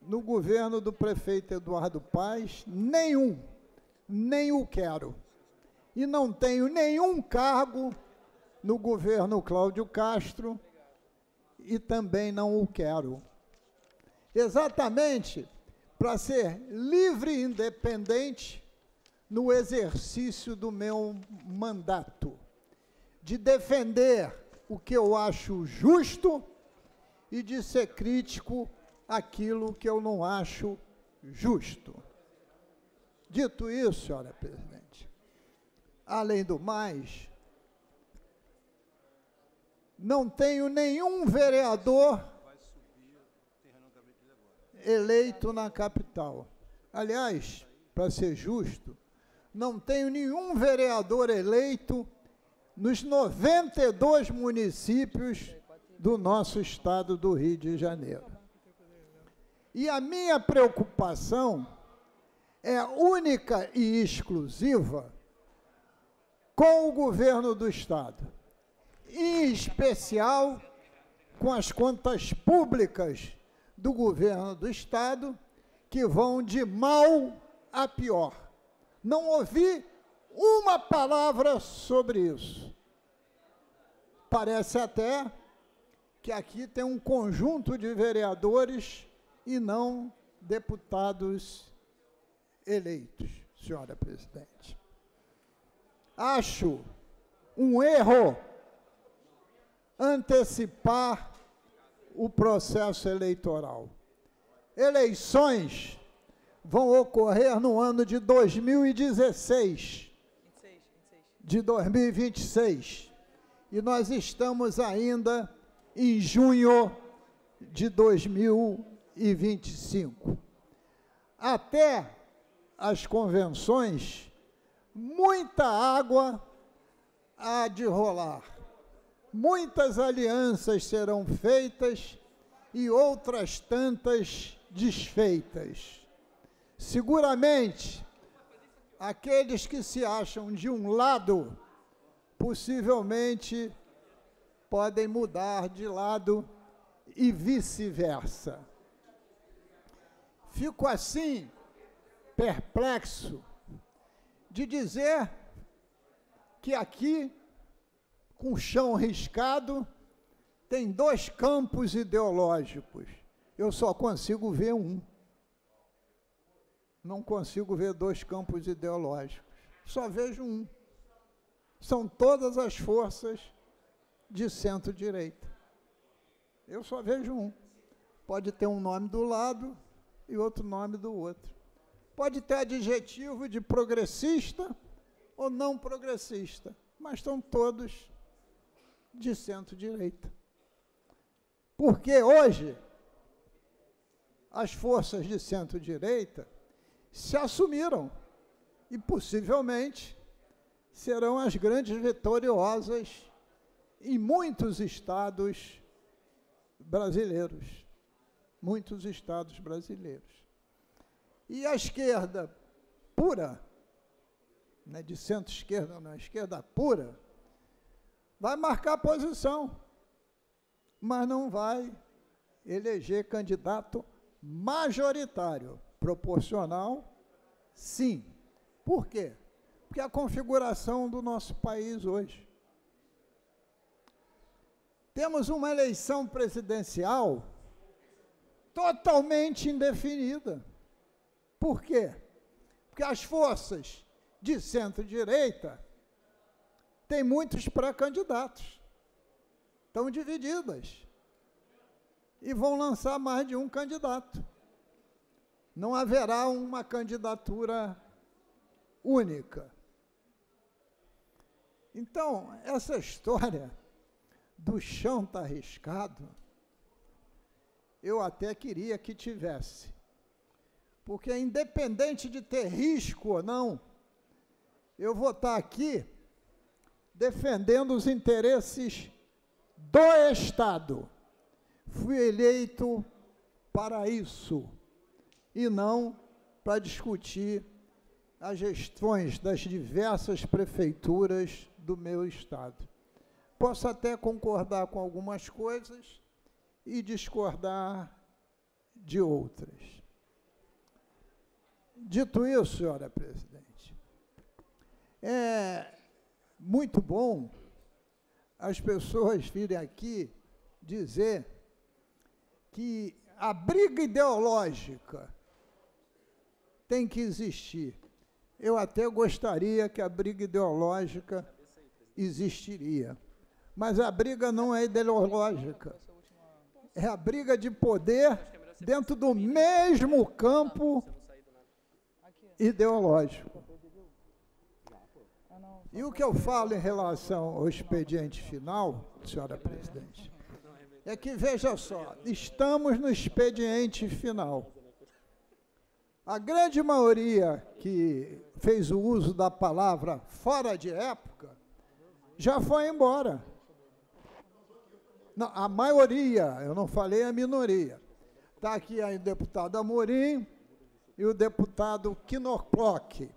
no governo do prefeito Eduardo Paes, nenhum, nem o quero. E não tenho nenhum cargo no governo Cláudio Castro e também não o quero. Exatamente para ser livre e independente no exercício do meu mandato, de defender o que eu acho justo e de ser crítico àquilo que eu não acho justo. Dito isso, senhora presidente, além do mais, não tenho nenhum vereador eleito na capital. Aliás, para ser justo, não tenho nenhum vereador eleito nos 92 municípios do nosso estado do Rio de Janeiro. E a minha preocupação é única e exclusiva com o governo do estado, em especial com as contas públicas do governo do estado, que vão de mal a pior. Não ouvi uma palavra sobre isso. Parece até que aqui tem um conjunto de vereadores e não deputados eleitos, senhora presidente. Acho um erro antecipar o processo eleitoral. Eleições vão ocorrer no ano de 2016, de 2026, e nós estamos ainda em junho de 2025. Até as convenções, muita água há de rolar. Muitas alianças serão feitas e outras tantas desfeitas. Seguramente, aqueles que se acham de um lado, possivelmente podem mudar de lado e vice-versa. Fico assim, perplexo, de dizer que aqui, com o chão riscado, tem dois campos ideológicos. Eu só consigo ver um. Não consigo ver dois campos ideológicos. Só vejo um. São todas as forças de centro-direita. Eu só vejo um. Pode ter um nome do lado e outro nome do outro. Pode ter adjetivo de progressista ou não progressista, mas estão todos de centro-direita. Porque hoje as forças de centro-direita se assumiram e possivelmente serão as grandes vitoriosas em muitos estados brasileiros. Muitos estados brasileiros. E a esquerda pura, né, de centro-esquerda, não, a esquerda pura, vai marcar posição, mas não vai eleger candidato majoritário. Proporcional, sim. Por quê? Porque a configuração do nosso país hoje. Temos uma eleição presidencial totalmente indefinida. Por quê? Porque as forças de centro-direita têm muitos pré-candidatos. Estão divididas. E vão lançar mais de um candidato. Não haverá uma candidatura única. Então, essa história do chão está arriscado, eu até queria que tivesse. Porque, independente de ter risco ou não, eu vou estar aqui defendendo os interesses do Estado. Fui eleito para isso, e não para discutir as gestões das diversas prefeituras do meu Estado. Posso até concordar com algumas coisas e discordar de outras. Dito isso, senhora presidente, é muito bom as pessoas virem aqui dizer que a briga ideológica tem que existir. Eu até gostaria que a briga ideológica existiria. Mas a briga não é ideológica. É a briga de poder dentro do mesmo campo ideológico. E o que eu falo em relação ao expediente final, senhora presidente, é que, veja só, estamos no expediente final. A grande maioria que fez o uso da palavra fora de época já foi embora. Não, a maioria, eu não falei a minoria. Está aqui aí o deputado Amorim e o deputado Knoploch.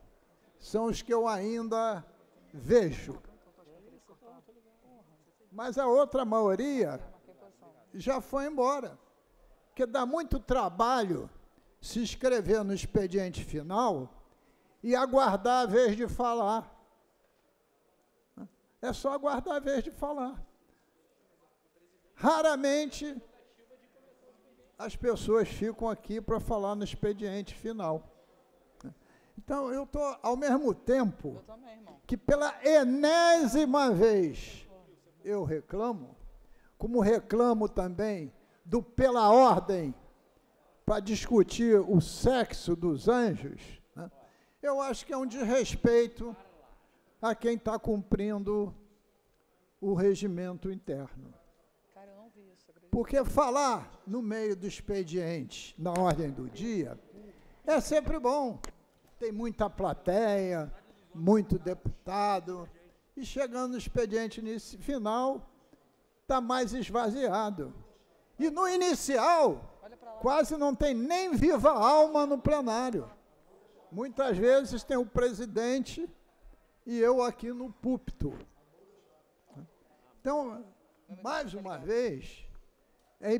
São os que eu ainda vejo. Mas a outra maioria já foi embora. Porque dá muito trabalho se inscrever no expediente final e aguardar a vez de falar. É só aguardar a vez de falar. Raramente as pessoas ficam aqui para falar no expediente final. Então, eu estou, ao mesmo tempo, que pela enésima vez eu reclamo, como reclamo também do pela ordem para discutir o sexo dos anjos, né? Eu acho que é um desrespeito a quem está cumprindo o regimento interno. Porque falar no meio do expediente, na ordem do dia, é sempre bom. Tem muita plateia, muito deputado, e chegando no expediente final, está mais esvaziado. E no inicial, quase não tem nem viva alma no plenário. Muitas vezes tem o presidente e eu aqui no púlpito. Então, mais uma vez, é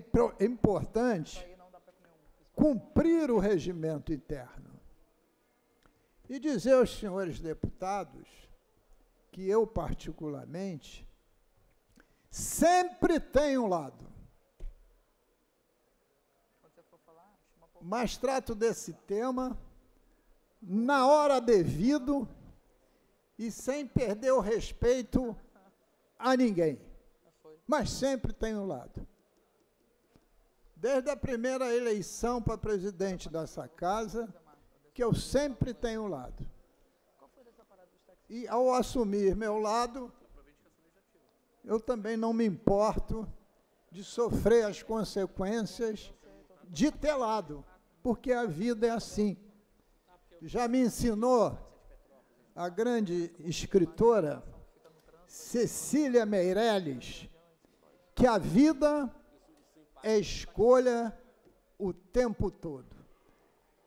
importante cumprir o regimento interno. E dizer aos senhores deputados que eu, particularmente, sempre tenho um lado. Mas trato desse tema na hora devida e sem perder o respeito a ninguém. Mas sempre tenho um lado. Desde a primeira eleição para presidente dessa casa, que eu sempre tenho um lado. E ao assumir meu lado, eu também não me importo de sofrer as consequências de ter lado, porque a vida é assim. Já me ensinou a grande escritora Cecília Meirelles que a vida é escolha o tempo todo.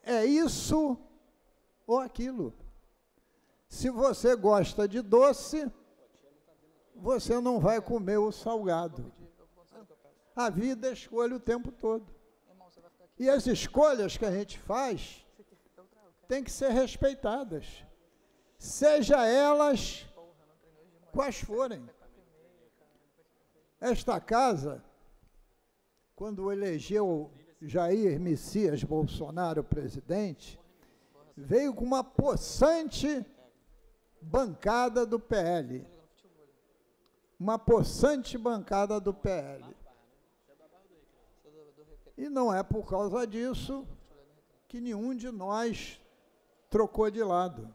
É isso ou aquilo. Se você gosta de doce, você não vai comer o salgado. A vida é escolha o tempo todo. E as escolhas que a gente faz têm que ser respeitadas, seja elas quais forem. Esta casa, quando elegeu Jair Messias Bolsonaro presidente, veio com uma possante bancada do PL. Uma possante bancada do PL. E não é por causa disso que nenhum de nós trocou de lado.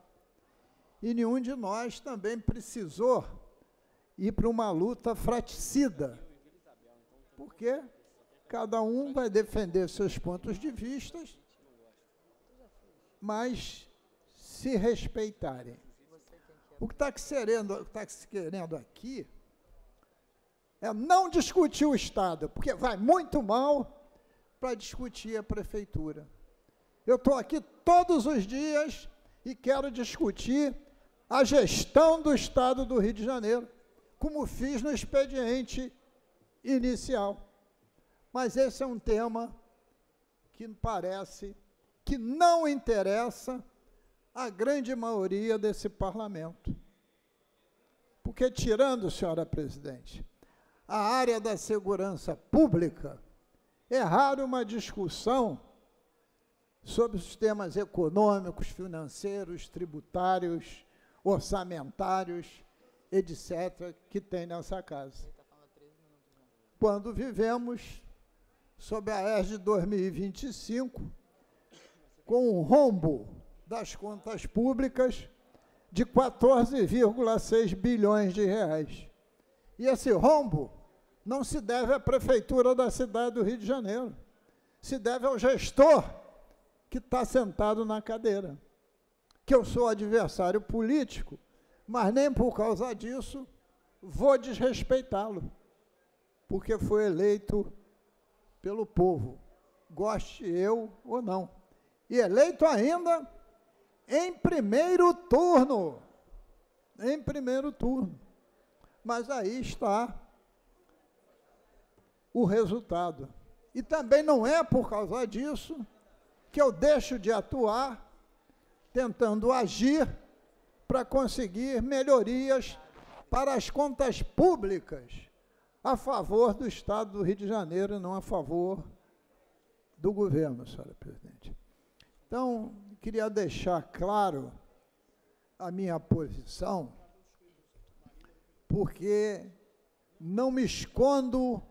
E nenhum de nós também precisou ir para uma luta fratricida, porque cada um vai defender seus pontos de vista, mas se respeitarem. O que está se querendo aqui é não discutir o Estado, porque vai muito mal para discutir a prefeitura. Eu estou aqui todos os dias e quero discutir a gestão do Estado do Rio de Janeiro, como fiz no expediente inicial. Mas esse é um tema que parece que não interessa a grande maioria desse parlamento. Porque, tirando, senhora presidente, a área da segurança pública, é raro uma discussão sobre os temas econômicos, financeiros, tributários, orçamentários, etc., que tem nessa casa. Quando vivemos sob a ERG de 2025, com um rombo das contas públicas de 14,6 bilhões de reais. E esse rombo não se deve à prefeitura da cidade do Rio de Janeiro, se deve ao gestor que está sentado na cadeira, que eu sou adversário político, mas nem por causa disso vou desrespeitá-lo, porque foi eleito pelo povo, goste eu ou não. E eleito ainda em primeiro turno. Em primeiro turno. Mas aí está o resultado. E também não é por causa disso que eu deixo de atuar, tentando agir para conseguir melhorias para as contas públicas a favor do Estado do Rio de Janeiro e não a favor do governo, senhora presidente. Então, queria deixar claro a minha posição, porque não me escondo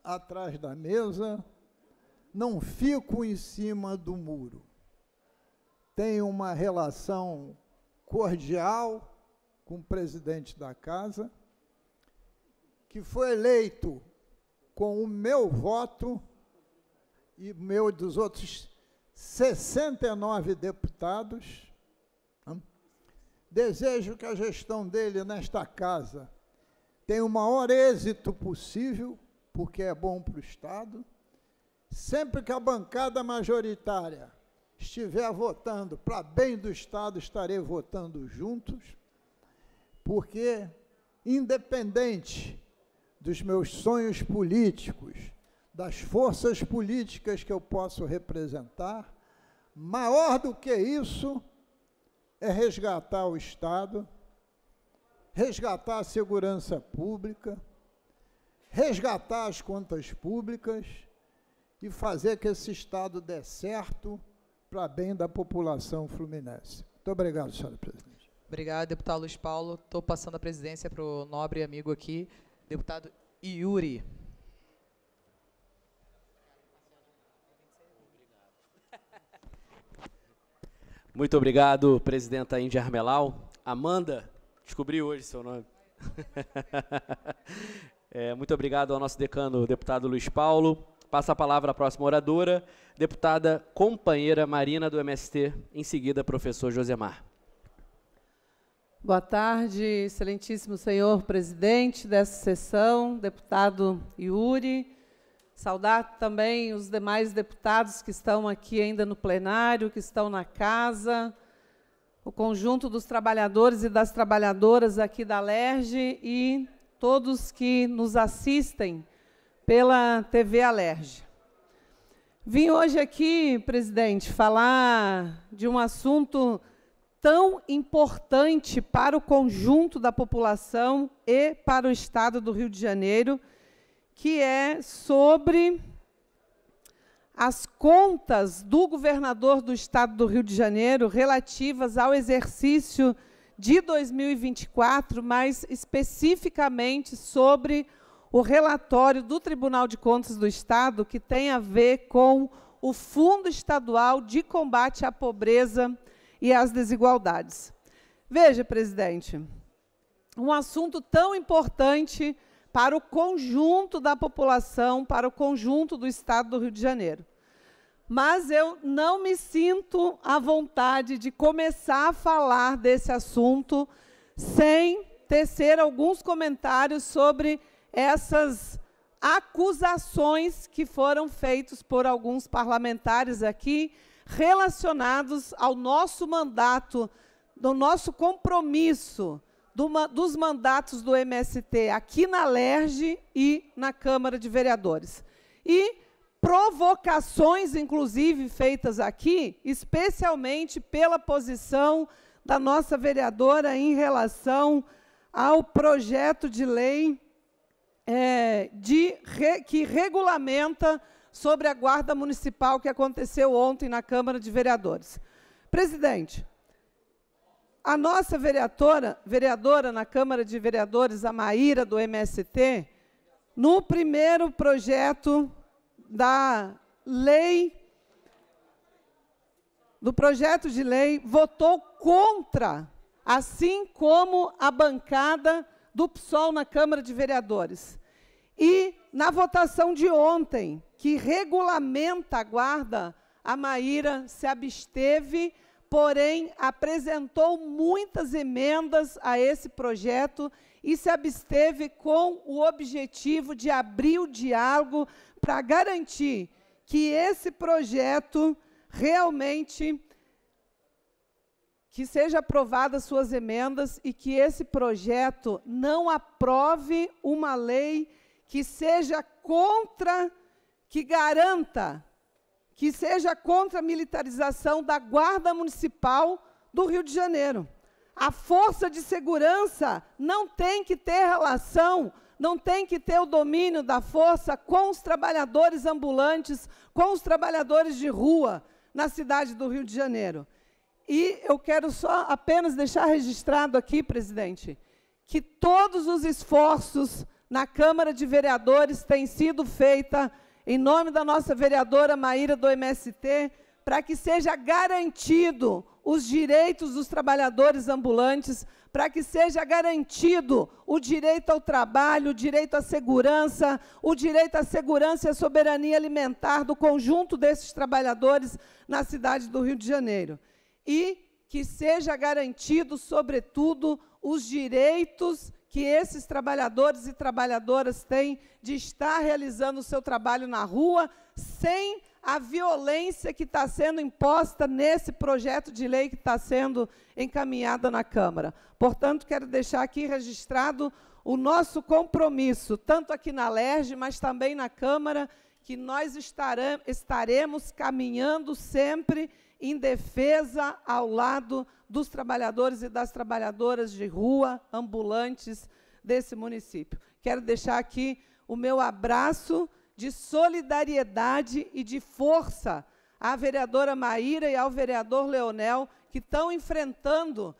atrás da mesa, não fico em cima do muro. Tenho uma relação cordial com o presidente da casa, que foi eleito com o meu voto e meu dos outros 69 deputados. Desejo que a gestão dele nesta casa tenha o maior êxito possível, porque é bom para o Estado. Sempre que a bancada majoritária estiver votando para bem do Estado, estarei votando juntos, porque, independente dos meus sonhos políticos, das forças políticas que eu posso representar, maior do que isso é resgatar o Estado, resgatar a segurança pública, resgatar as contas públicas e fazer que esse Estado dê certo para bem da população fluminense. Muito obrigado, senhora presidente. Obrigado, deputado Luiz Paulo. Estou passando a presidência para o nobre amigo aqui, deputado Yuri. Muito obrigado, presidenta Índia Armelau. Amanda, descobri hoje seu nome. Muito obrigado ao nosso decano, o deputado Luiz Paulo. Passa a palavra à próxima oradora, deputada companheira Marina, do MST, em seguida, professor Josemar. Boa tarde, excelentíssimo senhor presidente dessa sessão, deputado Yuri. Saudar também os demais deputados que estão aqui ainda no plenário, que estão na casa, o conjunto dos trabalhadores e das trabalhadoras aqui da Alerj e todos que nos assistem pela TV Alerj. Vim hoje aqui, presidente, falar de um assunto tão importante para o conjunto da população e para o Estado do Rio de Janeiro, que é sobre as contas do governador do Estado do Rio de Janeiro relativas ao exercício de 2024, mais especificamente sobre o relatório do Tribunal de Contas do Estado, que tem a ver com o Fundo Estadual de Combate à Pobreza e às Desigualdades. Veja, presidente, um assunto tão importante para o conjunto da população, para o conjunto do Estado do Rio de Janeiro. Mas eu não me sinto à vontade de começar a falar desse assunto sem tecer alguns comentários sobre essas acusações que foram feitas por alguns parlamentares aqui, relacionados ao nosso mandato, do nosso compromisso, dos mandatos do MST aqui na LERJ e na Câmara de Vereadores. E provocações, inclusive, feitas aqui, especialmente pela posição da nossa vereadora em relação ao projeto de lei que regulamenta sobre a Guarda Municipal, que aconteceu ontem na Câmara de Vereadores. Presidente, a nossa vereadora na Câmara de Vereadores, a Maíra, do MST, no primeiro projeto do projeto de lei, votou contra, assim como a bancada do PSOL na Câmara de Vereadores. E, na votação de ontem, que regulamenta a guarda, a Maíra se absteve, porém, apresentou muitas emendas a esse projeto e se absteve com o objetivo de abrir o diálogo para garantir que esse projeto realmente que seja aprovada as suas emendas e que esse projeto não aprove uma lei que seja contra, que garanta, que seja contra a militarização da Guarda Municipal do Rio de Janeiro. A força de segurança não tem que ter relação, não tem que ter o domínio da força com os trabalhadores ambulantes, com os trabalhadores de rua na cidade do Rio de Janeiro. E eu quero só apenas deixar registrado aqui, presidente, que todos os esforços na Câmara de Vereadores têm sido feitos em nome da nossa vereadora Maíra, do MST, para que seja garantido os direitos dos trabalhadores ambulantes, para que seja garantido o direito ao trabalho, o direito à segurança, e a soberania alimentar do conjunto desses trabalhadores na cidade do Rio de Janeiro. E que seja garantido, sobretudo, os direitos que esses trabalhadores e trabalhadoras têm de estar realizando o seu trabalho na rua, sem a violência que está sendo imposta nesse projeto de lei que está sendo encaminhada na Câmara. Portanto, quero deixar aqui registrado o nosso compromisso, tanto aqui na LERJ, mas também na Câmara, que nós estaremos caminhando sempre em defesa ao lado dos trabalhadores e das trabalhadoras de rua, ambulantes desse município. Quero deixar aqui o meu abraço de solidariedade e de força à vereadora Maíra e ao vereador Leonel, que estão enfrentando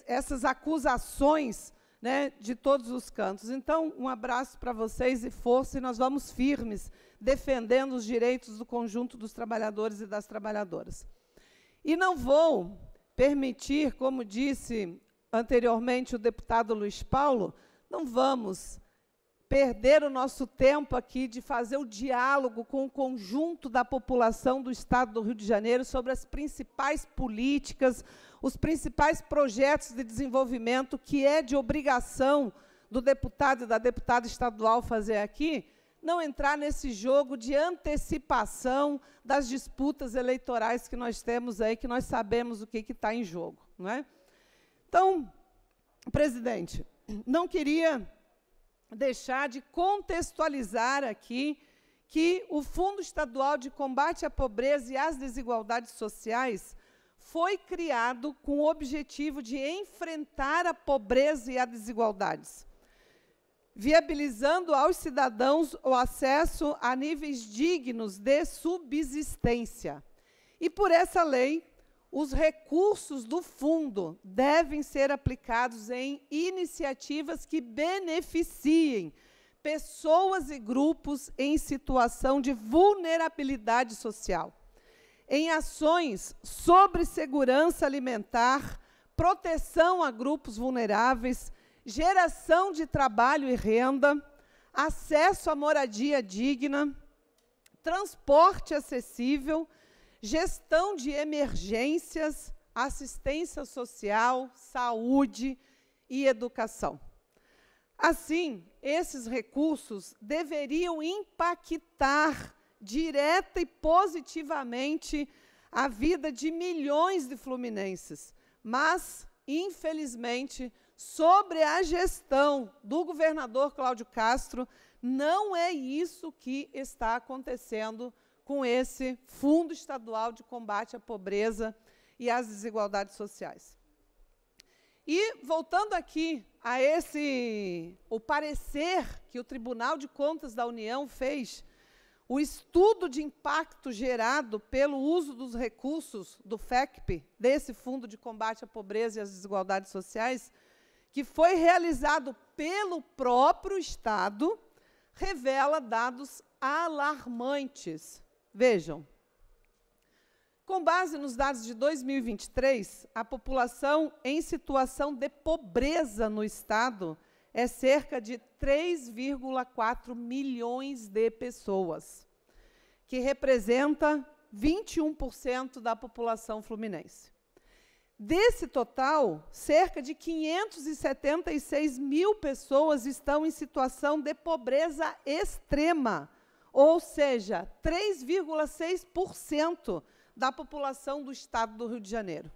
essas acusações, né, de todos os cantos. Então, um abraço para vocês e força, e nós vamos firmes, defendendo os direitos do conjunto dos trabalhadores e das trabalhadoras. E não vou permitir, como disse anteriormente o deputado Luiz Paulo, não vamos perder o nosso tempo aqui de fazer o diálogo com o conjunto da população do Estado do Rio de Janeiro sobre as principais políticas, os principais projetos de desenvolvimento que é de obrigação do deputado e da deputada estadual fazer aqui, não entrar nesse jogo de antecipação das disputas eleitorais que nós temos aí, que nós sabemos o que está em jogo, não é? Então, presidente, não queria deixar de contextualizar aqui que o Fundo Estadual de Combate à Pobreza e às Desigualdades Sociais foi criado com o objetivo de enfrentar a pobreza e as desigualdades. viabilizando aos cidadãos o acesso a níveis dignos de subsistência. E, por essa lei, os recursos do fundo devem ser aplicados em iniciativas que beneficiem pessoas e grupos em situação de vulnerabilidade social, em ações sobre segurança alimentar, proteção a grupos vulneráveis, geração de trabalho e renda, acesso à moradia digna, transporte acessível, gestão de emergências, assistência social, saúde e educação. Assim, esses recursos deveriam impactar direta e positivamente a vida de milhões de fluminenses, mas, infelizmente, sobre a gestão do governador Cláudio Castro, não é isso que está acontecendo com esse Fundo Estadual de Combate à Pobreza e às Desigualdades Sociais. E, voltando aqui a o parecer que o Tribunal de Contas da União fez, o estudo de impacto gerado pelo uso dos recursos do FECP, desse Fundo de Combate à Pobreza e às Desigualdades Sociais, que foi realizado pelo próprio Estado, revela dados alarmantes. Vejam, com base nos dados de 2023, a população em situação de pobreza no Estado é cerca de 3,4 milhões de pessoas, que representa 21% da população fluminense. Desse total, cerca de 576 mil pessoas estão em situação de pobreza extrema, ou seja, 3,6% da população do Estado do Rio de Janeiro.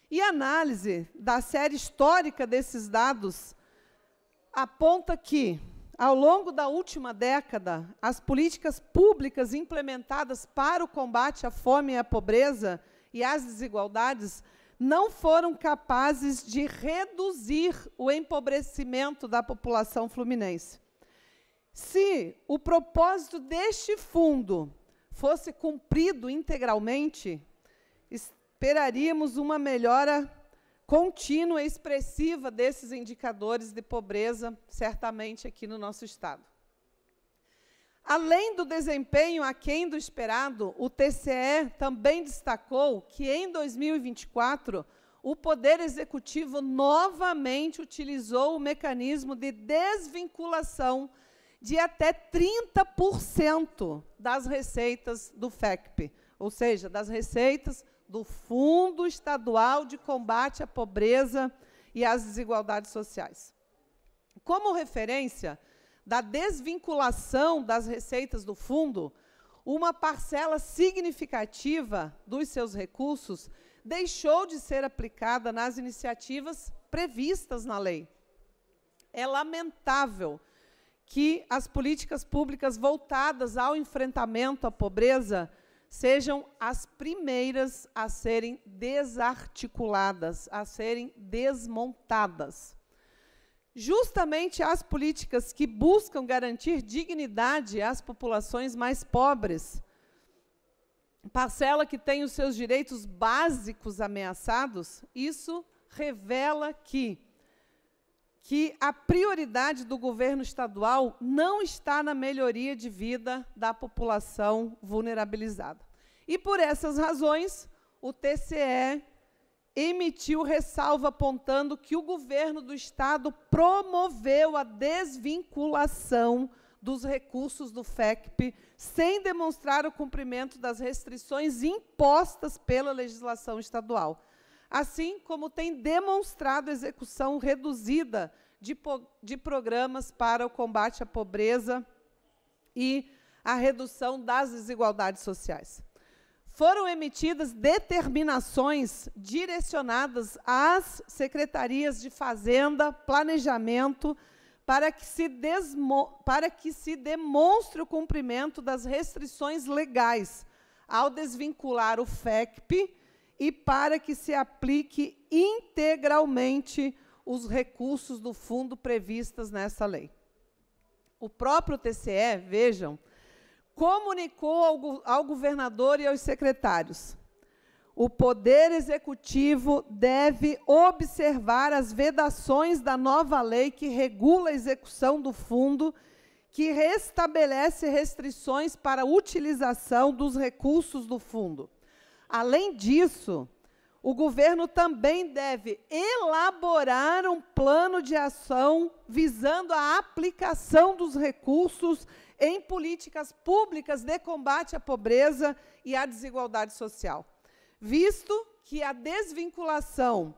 E a análise da série histórica desses dados aponta que, ao longo da última década, as políticas públicas implementadas para o combate à fome e à pobreza e às desigualdades não foram capazes de reduzir o empobrecimento da população fluminense. Se o propósito deste fundo fosse cumprido integralmente, esperaríamos uma melhora contínua e expressiva desses indicadores de pobreza, certamente aqui no nosso Estado. Além do desempenho aquém do esperado, o TCE também destacou que, em 2024, o Poder Executivo novamente utilizou o mecanismo de desvinculação de até 30% das receitas do FECP, ou seja, das receitas do Fundo Estadual de Combate à Pobreza e às Desigualdades Sociais. Como referência da desvinculação das receitas do fundo, uma parcela significativa dos seus recursos deixou de ser aplicada nas iniciativas previstas na lei. É lamentável que as políticas públicas voltadas ao enfrentamento à pobreza sejam as primeiras a serem desarticuladas, a serem desmontadas. Justamente as políticas que buscam garantir dignidade às populações mais pobres, parcela que tem os seus direitos básicos ameaçados, isso revela que a prioridade do governo estadual não está na melhoria de vida da população vulnerabilizada. E, por essas razões, o TCE emitiu ressalva apontando que o governo do Estado promoveu a desvinculação dos recursos do FECP sem demonstrar o cumprimento das restrições impostas pela legislação estadual, assim como tem demonstrado execução reduzida de programas para o combate à pobreza e a redução das desigualdades sociais. Foram emitidas determinações direcionadas às secretarias de Fazenda, Planejamento, para que se demonstre o cumprimento das restrições legais ao desvincular o FECP e para que se aplique integralmente os recursos do fundo previstos nessa lei. O próprio TCE, vejam, comunicou ao governador e aos secretários: o Poder Executivo deve observar as vedações da nova lei que regula a execução do fundo, que restabelece restrições para a utilização dos recursos do fundo. Além disso, o governo também deve elaborar um plano de ação visando a aplicação dos recursos em políticas públicas de combate à pobreza e à desigualdade social, visto que a desvinculação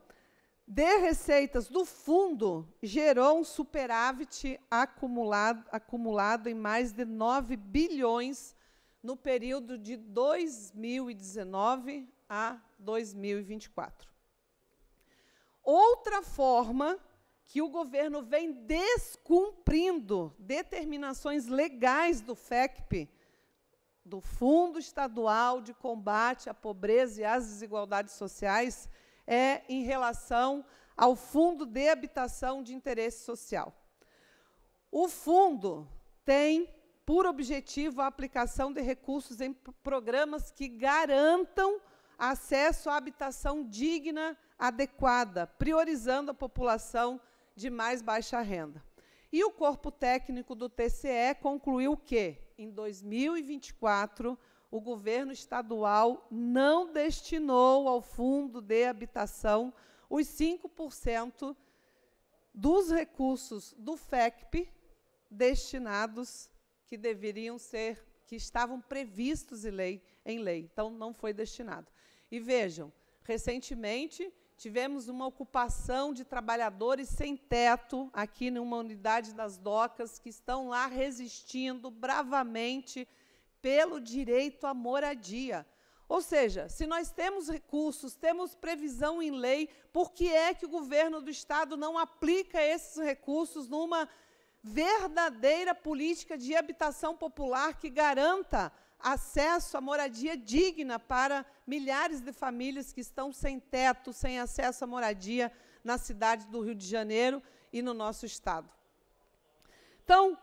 de receitas do fundo gerou um superávit acumulado em mais de 9 bilhões no período de 2019 a 2024. Outra forma que o governo vem descumprindo determinações legais do FECP, do Fundo Estadual de Combate à Pobreza e às Desigualdades Sociais, é em relação ao Fundo de Habitação de Interesse Social. O fundo tem por objetivo a aplicação de recursos em programas que garantam acesso à habitação digna, adequada, priorizando a população de mais baixa renda. E o corpo técnico do TCE concluiu que, em 2024, o governo estadual não destinou ao Fundo de Habitação os 5% dos recursos do FECP destinados, que deveriam ser, que estavam previstos em lei. Então, não foi destinado. E vejam, recentemente, tivemos uma ocupação de trabalhadores sem teto aqui numa unidade das docas, que estão lá resistindo bravamente pelo direito à moradia. Ou seja, se nós temos recursos, temos previsão em lei, por que é que o governo do Estado não aplica esses recursos numa verdadeira política de habitação popular que garanta acesso à moradia digna para milhares de famílias que estão sem teto, sem acesso à moradia na cidade do Rio de Janeiro e no nosso Estado? Então,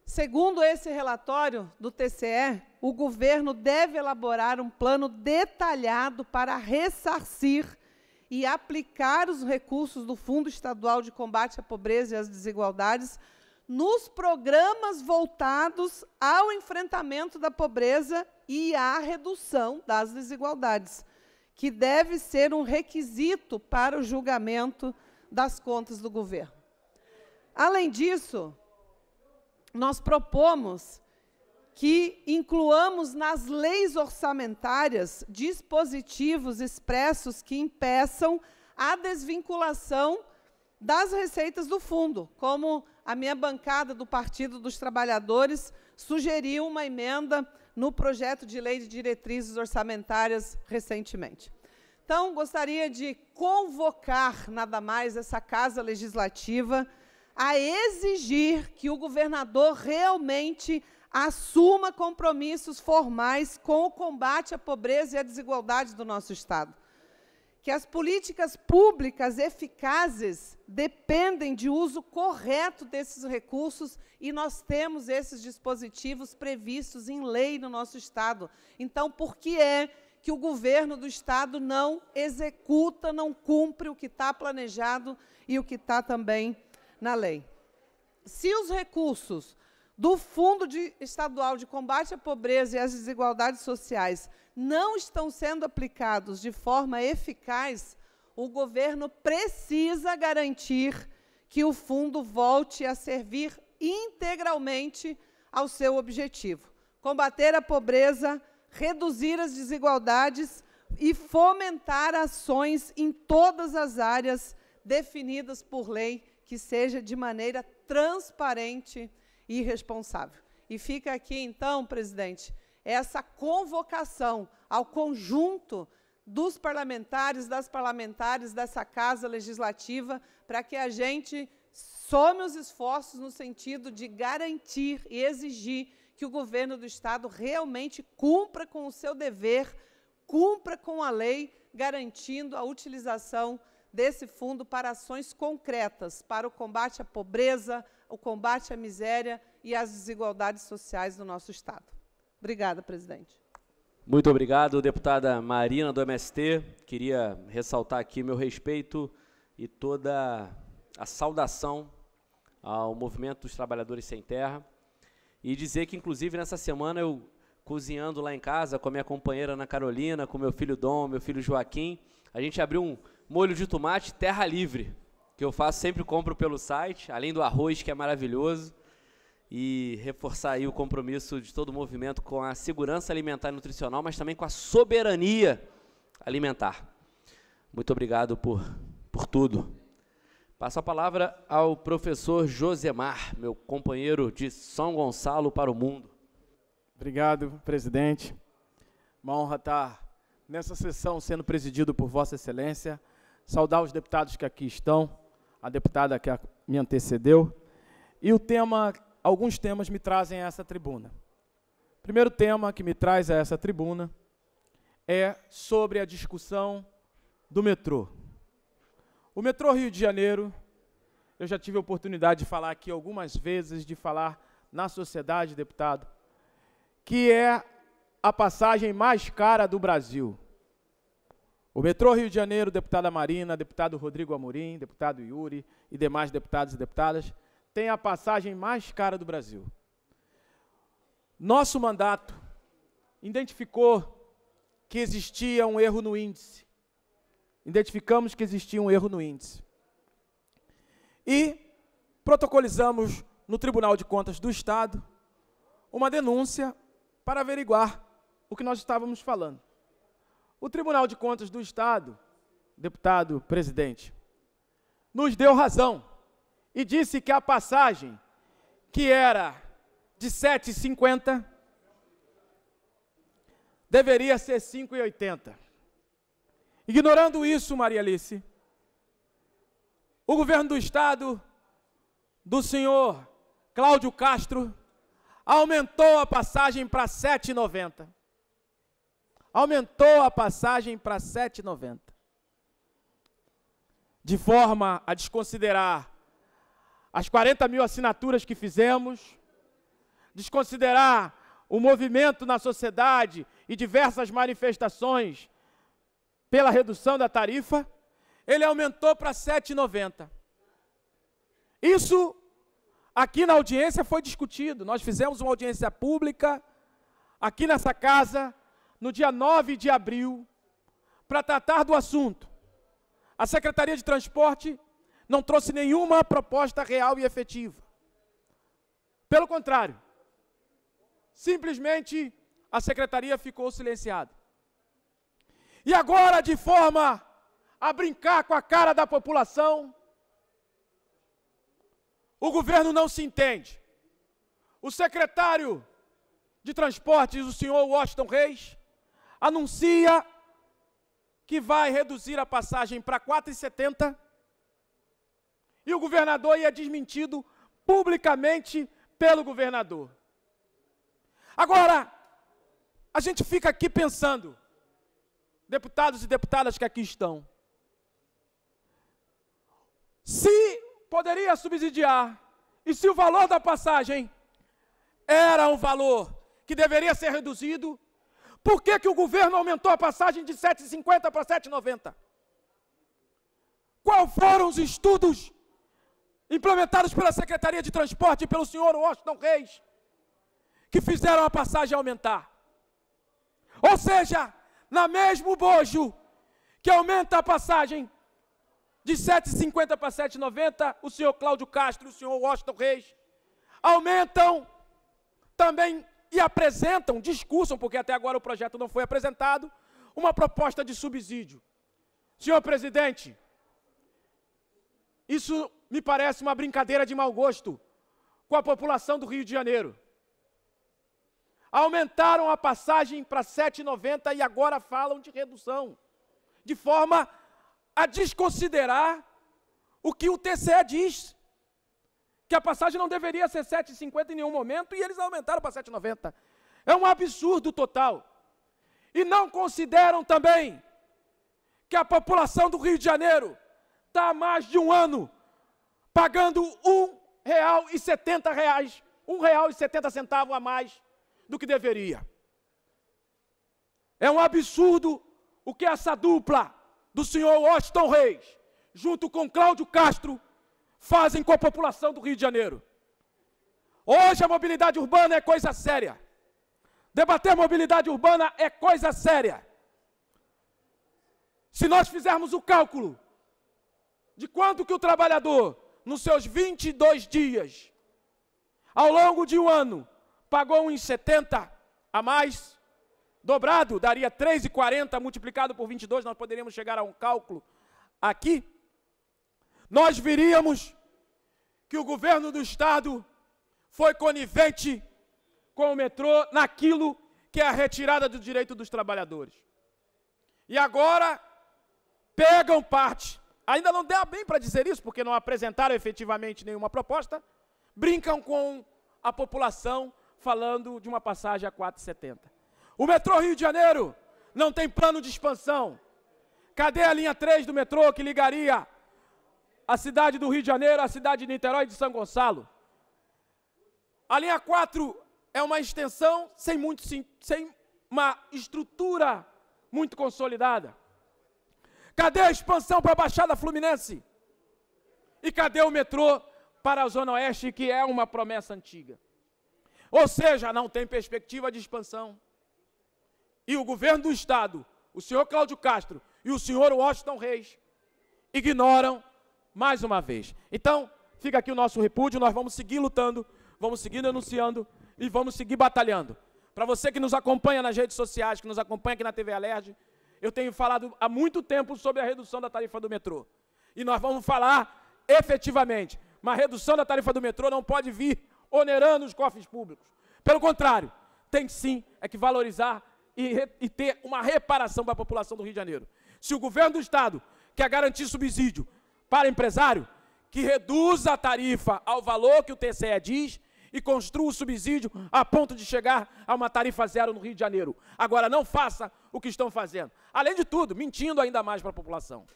segundo esse relatório do TCE, o governo deve elaborar um plano detalhado para ressarcir e aplicar os recursos do Fundo Estadual de Combate à Pobreza e às Desigualdades nos programas voltados ao enfrentamento da pobreza e à redução das desigualdades, que deve ser um requisito para o julgamento das contas do governo. Além disso, nós propomos que incluamos nas leis orçamentárias dispositivos expressos que impeçam a desvinculação das receitas do fundo, como a minha bancada do Partido dos Trabalhadores sugeriu uma emenda no projeto de lei de diretrizes orçamentárias recentemente. Então, gostaria de convocar, nada mais, essa Casa Legislativa a exigir que o governador realmente assuma compromissos formais com o combate à pobreza e à desigualdade do nosso Estado. Que as políticas públicas eficazes dependem de uso correto desses recursos e nós temos esses dispositivos previstos em lei no nosso Estado. Então, por que é que o governo do Estado não executa, não cumpre o que está planejado e o que está também na lei? Se os recursos do Fundo Estadual de Combate à Pobreza e às Desigualdades Sociais não estão sendo aplicados de forma eficaz, o governo precisa garantir que o fundo volte a servir integralmente ao seu objetivo: combater a pobreza, reduzir as desigualdades e fomentar ações em todas as áreas definidas por lei, que seja de maneira transparente e responsável. E fica aqui, então, presidente, essa convocação ao conjunto dos parlamentares, das parlamentares dessa Casa Legislativa, para que a gente some os esforços no sentido de garantir e exigir que o governo do Estado realmente cumpra com o seu dever, cumpra com a lei, garantindo a utilização desse fundo para ações concretas, para o combate à pobreza, o combate à miséria e às desigualdades sociais do nosso Estado. Obrigada, presidente. Muito obrigado, deputada Marina, do MST. Queria ressaltar aqui meu respeito e toda a saudação ao Movimento dos Trabalhadores Sem Terra e dizer que, inclusive, nessa semana eu, cozinhando lá em casa com a minha companheira Ana Carolina, com meu filho Dom, meu filho Joaquim, a gente abriu um molho de tomate terra livre, que eu faço, sempre compro pelo site, além do arroz, que é maravilhoso, e reforçar aí o compromisso de todo o movimento com a segurança alimentar e nutricional, mas também com a soberania alimentar. Muito obrigado por tudo. Passo a palavra ao professor Josemar, meu companheiro de São Gonçalo para o mundo. Obrigado, presidente. Uma honra estar nessa sessão sendo presidido por Vossa Excelência. Saudar os deputados que aqui estão, a deputada que me antecedeu. E alguns temas me trazem a essa tribuna. O primeiro tema que me traz a essa tribuna é sobre a discussão do metrô. O metrô Rio de Janeiro, eu já tive a oportunidade de falar aqui algumas vezes, de falar na sociedade, deputado, que é a passagem mais cara do Brasil. O metrô Rio de Janeiro, deputada Marina, deputado Rodrigo Amorim, deputado Yuri e demais deputados e deputadas, tem a passagem mais cara do Brasil. Nosso mandato identificou que existia um erro no índice. Identificamos que existia um erro no índice. E protocolizamos no Tribunal de Contas do Estado uma denúncia para averiguar o que nós estávamos falando. O Tribunal de Contas do Estado, deputado presidente, nos deu razão e disse que a passagem, que era de R$ 7,50, deveria ser R$ 5,80. Ignorando isso, Maria Alice, o governo do Estado, do senhor Cláudio Castro, aumentou a passagem para R$ 7,90. Aumentou a passagem para R$ 7,90. De forma a desconsiderar as 40 mil assinaturas que fizemos, desconsiderar o movimento na sociedade e diversas manifestações pela redução da tarifa, ele aumentou para R$ 7,90. Isso, aqui na audiência, foi discutido. Nós fizemos uma audiência pública, aqui nessa casa, no dia 9 de abril, para tratar do assunto. A Secretaria de Transporte não trouxe nenhuma proposta real e efetiva. Pelo contrário, simplesmente a Secretaria ficou silenciada. E agora, de forma a brincar com a cara da população, o governo não se entende. O secretário de Transportes, o senhor Washington Reis, anuncia que vai reduzir a passagem para R$ 4,70 e o governador é desmentido publicamente pelo governador. Agora, a gente fica aqui pensando, deputados e deputadas que aqui estão, se poderia subsidiar e se o valor da passagem era um valor que deveria ser reduzido, por que que o governo aumentou a passagem de R$ 7,50 para R$ 7,90? Quais foram os estudos implementados pela Secretaria de Transporte e pelo senhor Washington Reis que fizeram a passagem aumentar? Ou seja, na mesmo bojo que aumenta a passagem de R$ 7,50 para R$ 7,90, o senhor Cláudio Castro e o senhor Washington Reis aumentam também e apresentam, discursam, porque até agora o projeto não foi apresentado, uma proposta de subsídio. Senhor presidente, isso me parece uma brincadeira de mau gosto com a população do Rio de Janeiro. Aumentaram a passagem para R$ 7,90 e agora falam de redução, de forma a desconsiderar o que o TCE diz, que a passagem não deveria ser R$ 7,50 em nenhum momento, e eles aumentaram para R$ 7,90. É um absurdo total. E não consideram também que a população do Rio de Janeiro está há mais de um ano pagando R$1,70, R$1,70 a mais do que deveria. É um absurdo o que essa dupla do senhor Washington Reis, junto com Cláudio Castro, fazem com a população do Rio de Janeiro. Hoje a mobilidade urbana é coisa séria. Debater mobilidade urbana é coisa séria. Se nós fizermos o cálculo de quanto que o trabalhador, nos seus 22 dias, ao longo de um ano, pagou R$1,70 a mais, dobrado, daria R$3,40, multiplicado por 22, nós poderíamos chegar a um cálculo aqui. Nós veríamos que o governo do Estado foi conivente com o metrô naquilo que é a retirada do direito dos trabalhadores. E agora pegam parte, ainda não deu bem para dizer isso, porque não apresentaram efetivamente nenhuma proposta, brincam com a população falando de uma passagem a R$4,70. O metrô Rio de Janeiro não tem plano de expansão. Cadê a linha 3 do metrô que ligaria a cidade do Rio de Janeiro à cidade de Niterói e de São Gonçalo? A linha 4 é uma extensão sem uma estrutura muito consolidada. Cadê a expansão para a Baixada Fluminense? E cadê o metrô para a Zona Oeste, que é uma promessa antiga? Ou seja, não tem perspectiva de expansão. E o governo do Estado, o senhor Cláudio Castro e o senhor Washington Reis, ignoram mais uma vez. Então, fica aqui o nosso repúdio, nós vamos seguir lutando, vamos seguir denunciando e vamos seguir batalhando. Para você que nos acompanha nas redes sociais, que nos acompanha aqui na TV Alerj, eu tenho falado há muito tempo sobre a redução da tarifa do metrô. E nós vamos falar efetivamente. Mas a redução da tarifa do metrô não pode vir onerando os cofres públicos. Pelo contrário, tem sim que valorizar e ter uma reparação para a população do Rio de Janeiro. Se o governo do Estado quer garantir subsídio para empresário, que reduza a tarifa ao valor que o TCE diz e construa o subsídio a ponto de chegar a uma tarifa zero no Rio de Janeiro. Agora, não faça o que estão fazendo. Além de tudo, mentindo ainda mais para a população.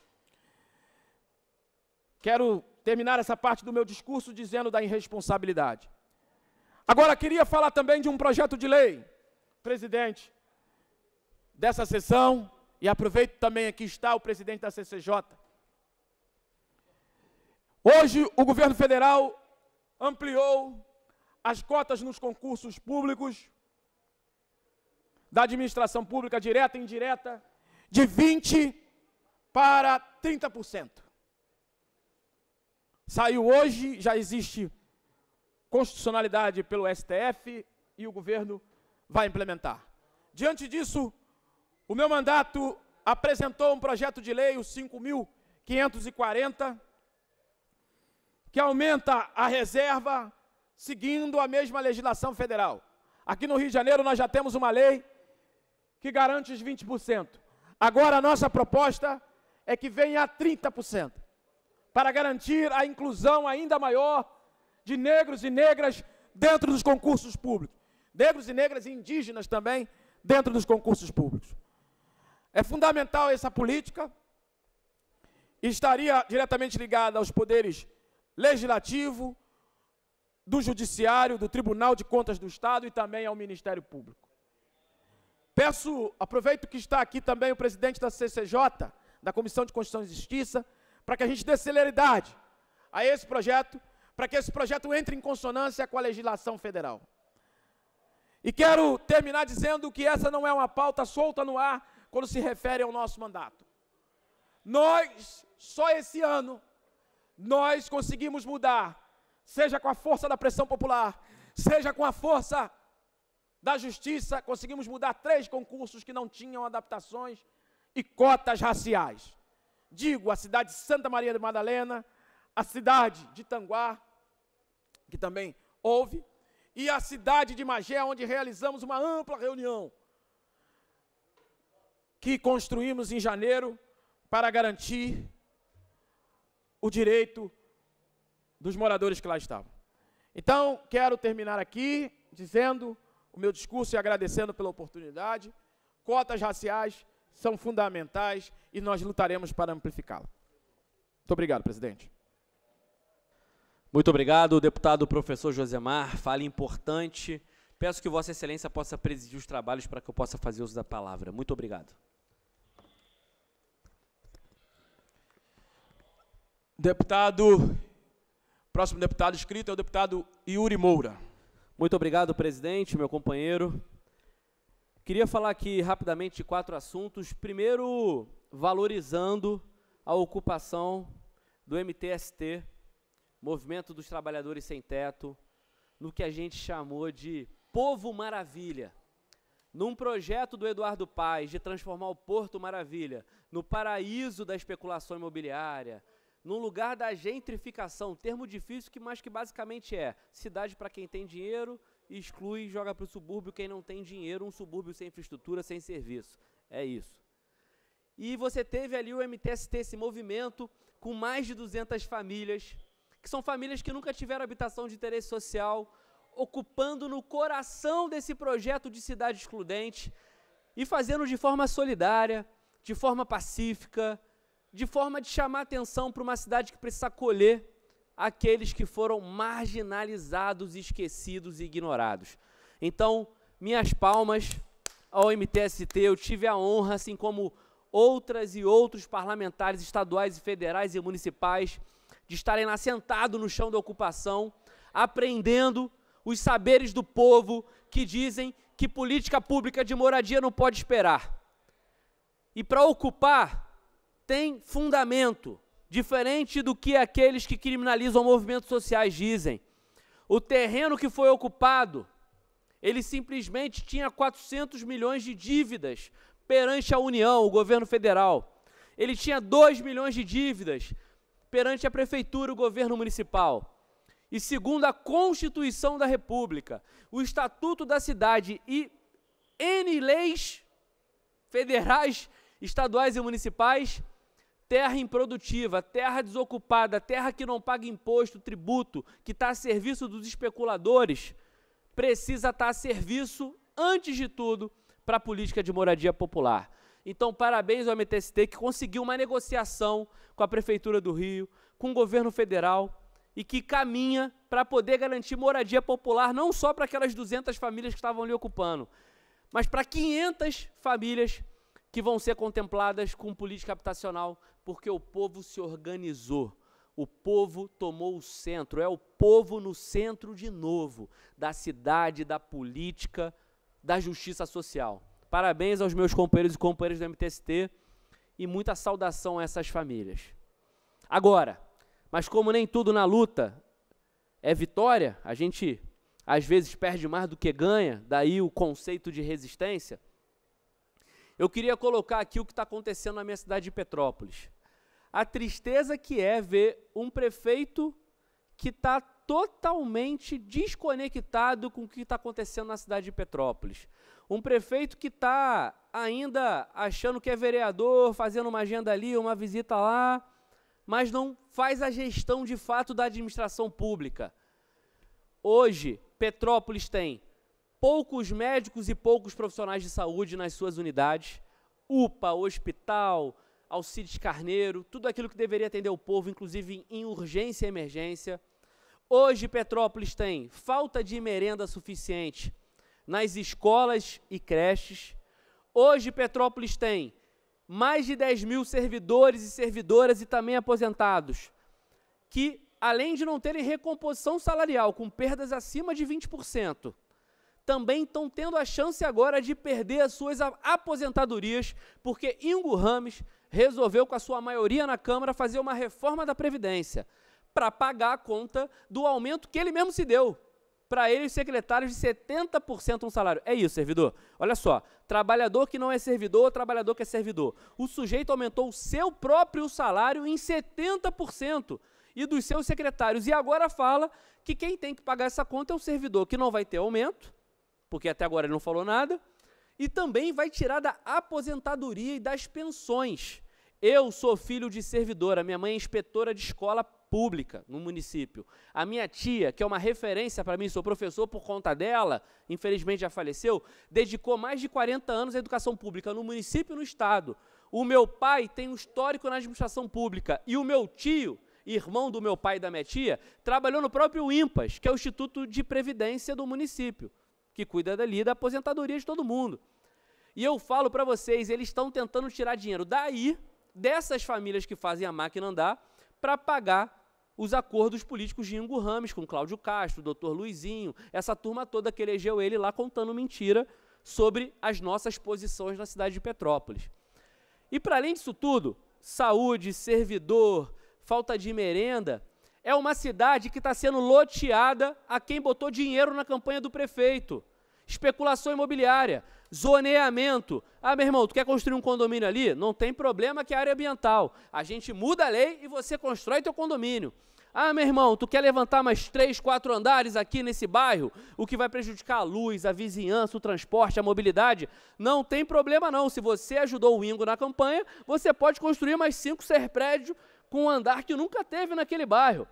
Quero terminar essa parte do meu discurso dizendo da irresponsabilidade. Agora, queria falar também de um projeto de lei, presidente, dessa sessão, e aproveito também aqui está o presidente da CCJ. Hoje, o governo federal ampliou as cotas nos concursos públicos da administração pública, direta e indireta, de 20% para 30%. Saiu hoje, já existe constitucionalidade pelo STF e o governo vai implementar. Diante disso, o meu mandato apresentou um projeto de lei, o 5.540, que aumenta a reserva seguindo a mesma legislação federal. Aqui no Rio de Janeiro nós já temos uma lei que garante os 20%. Agora a nossa proposta é que venha a 30%, para garantir a inclusão ainda maior de negros e negras dentro dos concursos públicos. Negros e negras e indígenas também dentro dos concursos públicos. É fundamental essa política e estaria diretamente ligada aos poderes legislativo, do Judiciário, do Tribunal de Contas do Estado e também ao Ministério Público. Aproveito que está aqui também o presidente da CCJ, da Comissão de Constituição e Justiça, para que a gente dê celeridade a esse projeto, para que esse projeto entre em consonância com a legislação federal. E quero terminar dizendo que essa não é uma pauta solta no ar quando se refere ao nosso mandato. Nós, só esse ano, nós conseguimos mudar, seja com a força da pressão popular, seja com a força da justiça, conseguimos mudar 3 concursos que não tinham adaptações e cotas raciais. Digo, a cidade de Santa Maria de Madalena, a cidade de Tanguá, que também houve, e a cidade de Magé, onde realizamos uma ampla reunião, que construímos em janeiro para garantir o direito dos moradores que lá estavam. Então, quero terminar aqui dizendo o meu discurso e agradecendo pela oportunidade. Cotas raciais são fundamentais e nós lutaremos para amplificá-la. Muito obrigado, presidente. Muito obrigado, deputado professor Josemar. Fala importante. Peço que Vossa Excelência possa presidir os trabalhos para que eu possa fazer uso da palavra. Muito obrigado. Próximo deputado inscrito é o deputado Yuri Moura. Muito obrigado, presidente, meu companheiro. Queria falar aqui rapidamente de 4 assuntos. Primeiro, valorizando a ocupação do MTST, Movimento dos Trabalhadores Sem Teto, no que a gente chamou de Povo Maravilha. Num projeto do Eduardo Paes de transformar o Porto Maravilha no paraíso da especulação imobiliária, num lugar da gentrificação, termo difícil, mas que basicamente é cidade para quem tem dinheiro, exclui e joga para o subúrbio quem não tem dinheiro, um subúrbio sem infraestrutura, sem serviço. É isso. E você teve ali o MTST, esse movimento, com mais de 200 famílias, que são famílias que nunca tiveram habitação de interesse social, ocupando no coração desse projeto de cidade excludente e fazendo de forma solidária, de forma pacífica, de forma de chamar atenção para uma cidade que precisa acolher aqueles que foram marginalizados, esquecidos e ignorados. Então, minhas palmas ao MTST. Eu tive a honra, assim como outras e outros parlamentares estaduais e federais e municipais, de estarem lá sentados no chão da ocupação, aprendendo os saberes do povo que dizem que política pública de moradia não pode esperar. E para ocupar, tem fundamento, diferente do que aqueles que criminalizam movimentos sociais dizem. O terreno que foi ocupado, ele simplesmente tinha 400 milhões de dívidas perante a União, o governo federal. Ele tinha 2 milhões de dívidas perante a prefeitura, o governo municipal. E segundo a Constituição da República, o Estatuto da Cidade e N leis federais, estaduais e municipais, terra improdutiva, terra desocupada, terra que não paga imposto, tributo, que está a serviço dos especuladores, precisa estar a serviço, antes de tudo, para a política de moradia popular. Então, parabéns ao MTST, que conseguiu uma negociação com a Prefeitura do Rio, com o governo federal, e que caminha para poder garantir moradia popular, não só para aquelas 200 famílias que estavam ali ocupando, mas para 500 famílias que vão ser contempladas com política habitacional, porque o povo se organizou, o povo tomou o centro, é o povo no centro de novo, da cidade, da política, da justiça social. Parabéns aos meus companheiros e companheiras do MTST e muita saudação a essas famílias. Agora, mas como nem tudo na luta é vitória, a gente às vezes perde mais do que ganha, daí o conceito de resistência, eu queria colocar aqui o que está acontecendo na minha cidade de Petrópolis. A tristeza que é ver um prefeito que está totalmente desconectado com o que está acontecendo na cidade de Petrópolis. Um prefeito que está ainda achando que é vereador, fazendo uma agenda ali, uma visita lá, mas não faz a gestão de fato da administração pública. Hoje, Petrópolis tem poucos médicos e poucos profissionais de saúde nas suas unidades, UPA, hospital, Alcides Carneiro, tudo aquilo que deveria atender o povo, inclusive em urgência e emergência. Hoje, Petrópolis tem falta de merenda suficiente nas escolas e creches. Hoje, Petrópolis tem mais de 10 mil servidores e servidoras e também aposentados, que, além de não terem recomposição salarial, com perdas acima de 20%, também estão tendo a chance agora de perder as suas aposentadorias, porque Ingo Rames resolveu, com a sua maioria na Câmara, fazer uma reforma da Previdência para pagar a conta do aumento que ele mesmo se deu para ele, os secretários, de 70% no salário. É isso, servidor. Olha só, trabalhador que não é servidor, trabalhador que é servidor. O sujeito aumentou o seu próprio salário em 70% e dos seus secretários. E agora fala que quem tem que pagar essa conta é o servidor, que não vai ter aumento, porque até agora ele não falou nada, e também vai tirar da aposentadoria e das pensões. Eu sou filho de servidora, minha mãe é inspetora de escola pública no município. A minha tia, que é uma referência para mim, sou professor por conta dela, infelizmente já faleceu, dedicou mais de 40 anos à educação pública no município e no estado. O meu pai tem um histórico na administração pública e o meu tio, irmão do meu pai e da minha tia, trabalhou no próprio INPAS, que é o Instituto de Previdência do município, que cuida dali da aposentadoria de todo mundo. E eu falo para vocês, eles estão tentando tirar dinheiro daí, dessas famílias que fazem a máquina andar, para pagar os acordos políticos de Ingo Rames com Cláudio Castro, doutor Luizinho, essa turma toda que elegeu ele lá contando mentira sobre as nossas posições na cidade de Petrópolis. E para além disso tudo, saúde, servidor, falta de merenda, é uma cidade que está sendo loteada a quem botou dinheiro na campanha do prefeito. Especulação imobiliária, zoneamento. Ah, meu irmão, tu quer construir um condomínio ali? Não tem problema que é área ambiental. A gente muda a lei e você constrói teu condomínio. Ah, meu irmão, tu quer levantar mais 3, 4 andares aqui nesse bairro, o que vai prejudicar a luz, a vizinhança, o transporte, a mobilidade? Não tem problema não. Se você ajudou o Ingo na campanha, você pode construir mais 5, 6 prédios com um andar que nunca teve naquele bairro.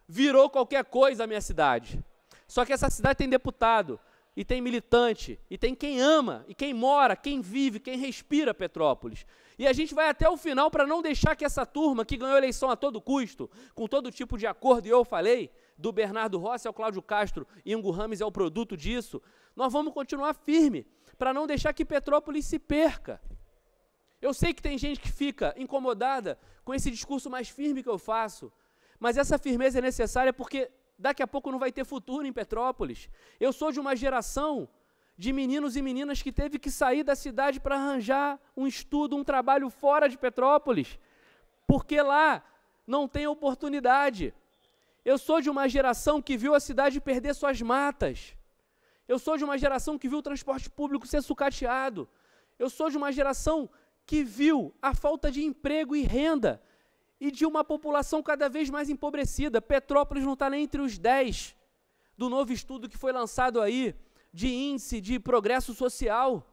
Virou qualquer coisa a minha cidade. Só que essa cidade tem deputado, e tem militante, e tem quem ama, e quem mora, quem vive, quem respira Petrópolis. E a gente vai até o final para não deixar que essa turma que ganhou a eleição a todo custo, com todo tipo de acordo, e eu falei, do Bernardo Rossi ao Cláudio Castro, Ingo Rames é o produto disso, nós vamos continuar firme, para não deixar que Petrópolis se perca. Eu sei que tem gente que fica incomodada com esse discurso mais firme que eu faço, mas essa firmeza é necessária porque daqui a pouco não vai ter futuro em Petrópolis. Eu sou de uma geração de meninos e meninas que teve que sair da cidade para arranjar um estudo, um trabalho fora de Petrópolis, porque lá não tem oportunidade. Eu sou de uma geração que viu a cidade perder suas matas. Eu sou de uma geração que viu o transporte público ser sucateado. Eu sou de uma geração que viu a falta de emprego e renda e de uma população cada vez mais empobrecida. Petrópolis não está nem entre os 10 do novo estudo que foi lançado aí, de índice de progresso social.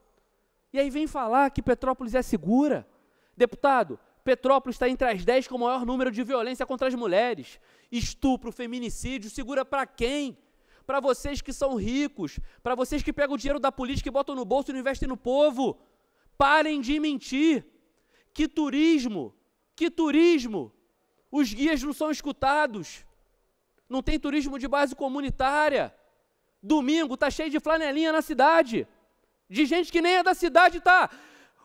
E aí vem falar que Petrópolis é segura. Deputado, Petrópolis está entre as 10 com o maior número de violência contra as mulheres. Estupro, feminicídio, segura para quem? Para vocês que são ricos, para vocês que pegam o dinheiro da política e botam no bolso e não investem no povo. Parem de mentir. Que turismo? Que turismo? Os guias não são escutados. Não tem turismo de base comunitária. Domingo está cheio de flanelinha na cidade. De gente que nem é da cidade está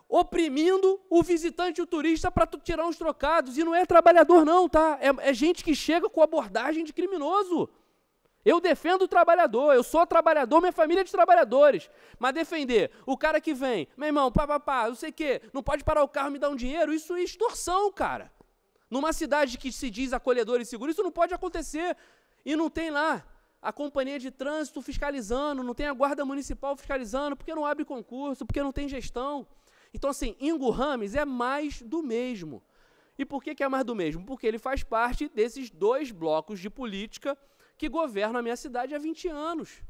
oprimindo o visitante e o turista para tirar uns trocados. E não é trabalhador não, tá? É gente que chega com abordagem de criminoso. Eu defendo o trabalhador, eu sou trabalhador, minha família é de trabalhadores. Mas defender o cara que vem, meu irmão, não sei o quê, não pode parar o carro e me dar um dinheiro, isso é extorsão, cara. Numa cidade que se diz acolhedora e segura, isso não pode acontecer. E não tem lá a companhia de trânsito fiscalizando, não tem a guarda municipal fiscalizando, porque não abre concurso, porque não tem gestão. Então, assim, Ingo Rames é mais do mesmo. E por que é mais do mesmo? Porque ele faz parte desses 2 blocos de política que governam a minha cidade há 20 anos.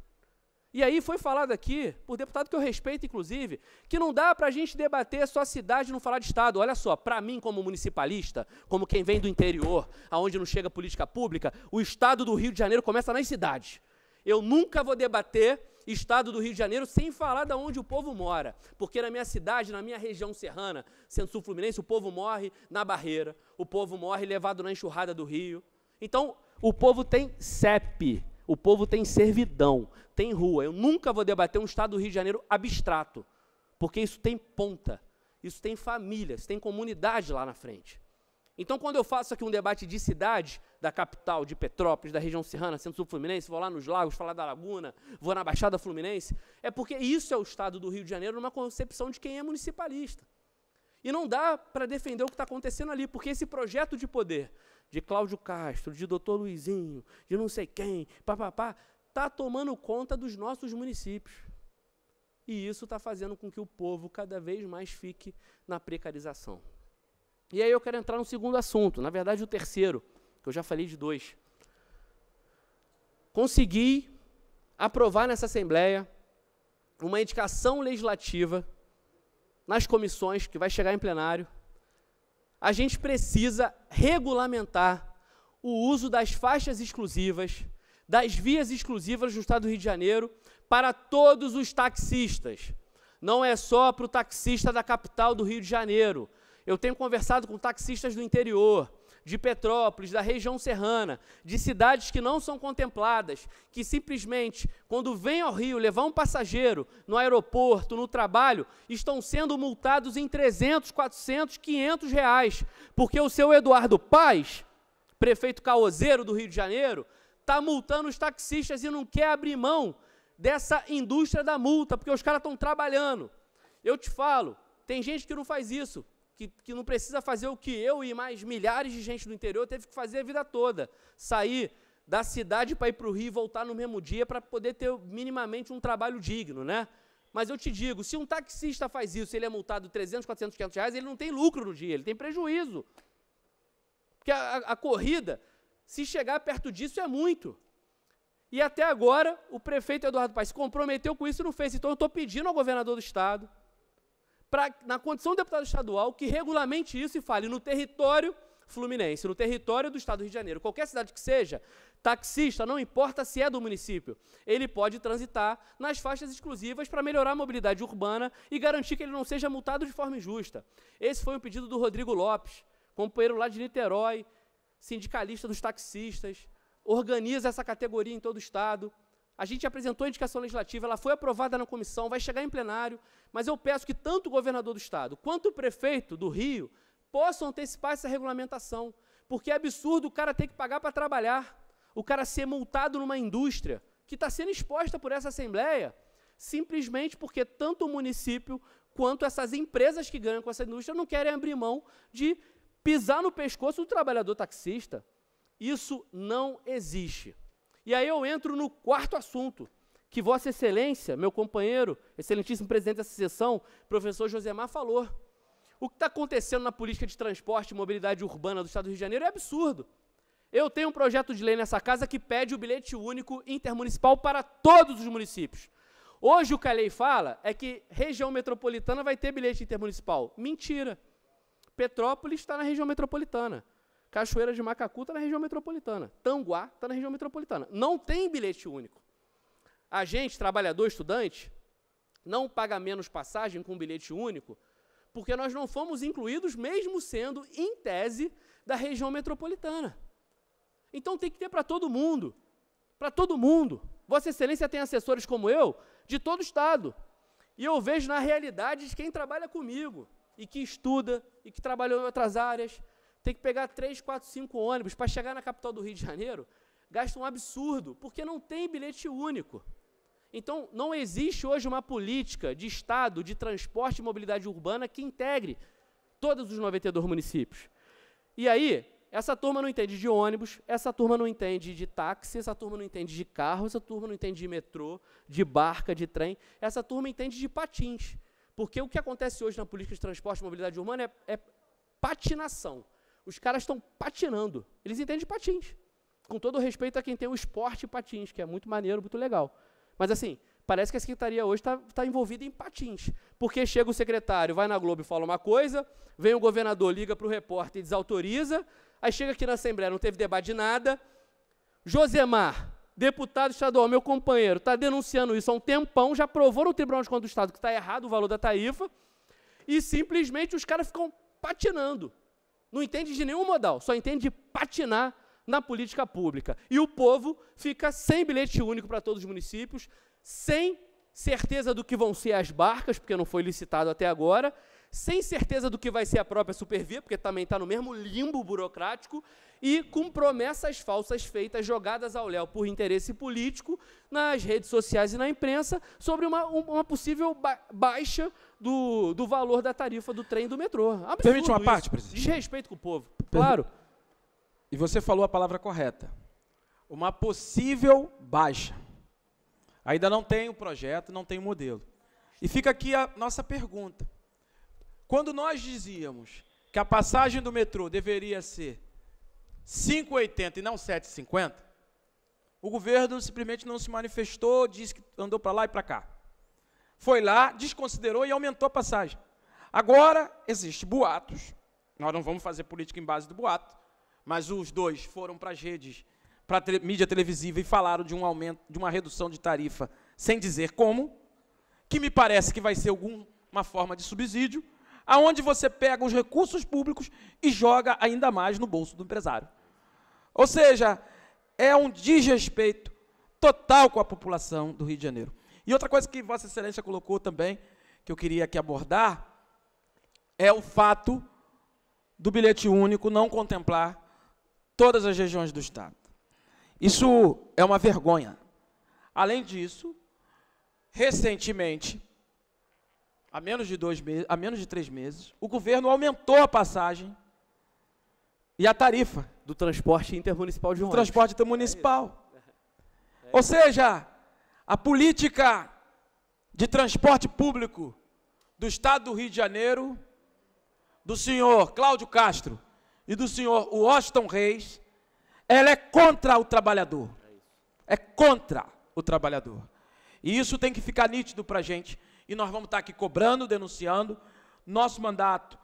E aí foi falado aqui, por deputado que eu respeito, inclusive, que não dá para a gente debater só a cidade e não falar de Estado. Olha só, para mim, como municipalista, como quem vem do interior, aonde não chega política pública, o Estado do Rio de Janeiro começa nas cidades. Eu nunca vou debater Estado do Rio de Janeiro sem falar de onde o povo mora. Porque na minha cidade, na minha região serrana, Centro-Sul Fluminense, o povo morre na barreira, o povo morre levado na enxurrada do rio. Então, o povo tem CEP, o povo tem servidão, tem rua. Eu nunca vou debater um Estado do Rio de Janeiro abstrato, porque isso tem ponta, isso tem família, isso tem comunidade lá na frente. Então, quando eu faço aqui um debate de cidade, da capital, de Petrópolis, da região serrana, Centro-Sul Fluminense, vou lá nos lagos, falar da Laguna, vou na Baixada Fluminense, é porque isso é o Estado do Rio de Janeiro numa concepção de quem é municipalista. E não dá para defender o que está acontecendo ali, porque esse projeto de poder de Cláudio Castro, de doutor Luizinho, de não sei quem, está tomando conta dos nossos municípios. E isso está fazendo com que o povo cada vez mais fique na precarização. E aí eu quero entrar no segundo assunto, na verdade o terceiro, que eu já falei de 2. Consegui aprovar nessa Assembleia uma indicação legislativa nas comissões, que vai chegar em plenário. A gente precisa regulamentar o uso das faixas exclusivas, das vias exclusivas no Estado do Rio de Janeiro para todos os taxistas. Não é só para o taxista da capital do Rio de Janeiro. Eu tenho conversado com taxistas do interior, de Petrópolis, da região serrana, de cidades que não são contempladas, que simplesmente, quando vêm ao Rio levar um passageiro no aeroporto, no trabalho, estão sendo multados em 300, 400, 500 reais, porque o seu Eduardo Paes, prefeito caoseiro do Rio de Janeiro, está multando os taxistas e não quer abrir mão dessa indústria da multa, porque os caras estão trabalhando. Eu te falo, tem gente que não faz isso, que não precisa fazer o que eu e mais milhares de gente do interior teve que fazer a vida toda. Sair da cidade para ir para o Rio e voltar no mesmo dia para poder ter minimamente um trabalho digno, né? Mas eu te digo, se um taxista faz isso, ele é multado 300, 400, 500 reais, ele não tem lucro no dia, ele tem prejuízo. Porque a corrida, se chegar perto disso, é muito. E até agora, o prefeito Eduardo Paes se comprometeu com isso e não fez. Então, eu estou pedindo ao governador do Estado, na condição de deputado estadual, que regulamente isso e fale no território fluminense, no território do Estado do Rio de Janeiro, qualquer cidade que seja, taxista, não importa se é do município, ele pode transitar nas faixas exclusivas para melhorar a mobilidade urbana e garantir que ele não seja multado de forma injusta. Esse foi um pedido do Rodrigo Lopes, companheiro lá de Niterói, sindicalista dos taxistas, organiza essa categoria em todo o Estado. A gente apresentou a indicação legislativa, ela foi aprovada na comissão, vai chegar em plenário, mas eu peço que tanto o governador do Estado quanto o prefeito do Rio possam antecipar essa regulamentação, porque é absurdo o cara ter que pagar para trabalhar, o cara ser multado numa indústria que está sendo exposta por essa Assembleia, simplesmente porque tanto o município quanto essas empresas que ganham com essa indústria não querem abrir mão de pisar no pescoço do trabalhador taxista. Isso não existe. E aí eu entro no quarto assunto, que Vossa Excelência, meu companheiro, excelentíssimo presidente dessa sessão, professor Josemar, falou. O que está acontecendo na política de transporte e mobilidade urbana do Estado do Rio de Janeiro é absurdo. Eu tenho um projeto de lei nessa casa que pede o bilhete único intermunicipal para todos os municípios. Hoje o que a lei fala é que região metropolitana vai ter bilhete intermunicipal. Mentira. Petrópolis está na região metropolitana. Cachoeira de Macacu está na região metropolitana. Tanguá está na região metropolitana. Não tem bilhete único. A gente, trabalhador, estudante, não paga menos passagem com bilhete único, porque nós não fomos incluídos, mesmo sendo, em tese, da região metropolitana. Então tem que ter para todo mundo. Para todo mundo. Vossa Excelência tem assessores como eu, de todo o Estado. E eu vejo na realidade de quem trabalha comigo, e que estuda, e que trabalhou em outras áreas, tem que pegar 3, 4, 5 ônibus para chegar na capital do Rio de Janeiro, gasta um absurdo, porque não tem bilhete único. Então, não existe hoje uma política de Estado de transporte e mobilidade urbana que integre todos os 92 municípios. E aí, essa turma não entende de ônibus, essa turma não entende de táxi, essa turma não entende de carro, essa turma não entende de metrô, de barca, de trem, essa turma entende de patins. Porque o que acontece hoje na política de transporte e mobilidade urbana é patinação. Os caras estão patinando. Eles entendem de patins. Com todo o respeito a quem tem o esporte patins, que é muito maneiro, muito legal. Mas, assim, parece que a Secretaria hoje está envolvida em patins. Porque chega o secretário, vai na Globo e fala uma coisa, vem o governador, liga para o repórter e desautoriza, aí chega aqui na Assembleia, não teve debate de nada. Josemar, deputado estadual, meu companheiro, está denunciando isso há um tempão, já provou no Tribunal de Contas do Estado que está errado o valor da tarifa, e simplesmente os caras ficam patinando. Não entende de nenhum modal, só entende de patinar na política pública. E o povo fica sem bilhete único para todos os municípios, sem certeza do que vão ser as barcas, porque não foi licitado até agora, sem certeza do que vai ser a própria Supervia, porque também está no mesmo limbo burocrático, e com promessas falsas feitas, jogadas ao léu por interesse político, nas redes sociais e na imprensa, sobre uma possível baixa do valor da tarifa do trem e do metrô. Absurdo. Permite uma parte, presidente? Desrespeito com o povo, claro. E você falou a palavra correta. Uma possível baixa. Ainda não tem o projeto, não tem o modelo. E fica aqui a nossa pergunta. Quando nós dizíamos que a passagem do metrô deveria ser R$ 5,80 e não R$ 7,50, o governo simplesmente não se manifestou, disse que andou para lá e para cá. Foi lá, desconsiderou e aumentou a passagem. Agora, existem boatos, nós não vamos fazer política em base do boato, mas os dois foram para as redes, para a mídia televisiva e falaram de um aumento, de uma redução de tarifa, sem dizer como, que me parece que vai ser alguma forma de subsídio. aonde você pega os recursos públicos e joga ainda mais no bolso do empresário. Ou seja, é um desrespeito total com a população do Rio de Janeiro. E outra coisa que Vossa Excelência colocou também, que eu queria aqui abordar, é o fato do bilhete único não contemplar todas as regiões do Estado. Isso é uma vergonha. Além disso, recentemente, há menos de 3 meses, o governo aumentou a passagem e a tarifa do transporte intermunicipal de ônibus. Transporte intermunicipal. Ou seja, a política de transporte público do Estado do Rio de Janeiro, do senhor Cláudio Castro e do senhor Washington Reis, ela é contra o trabalhador. É contra o trabalhador. E isso tem que ficar nítido para a gente. E nós vamos estar aqui cobrando, denunciando. Nosso mandato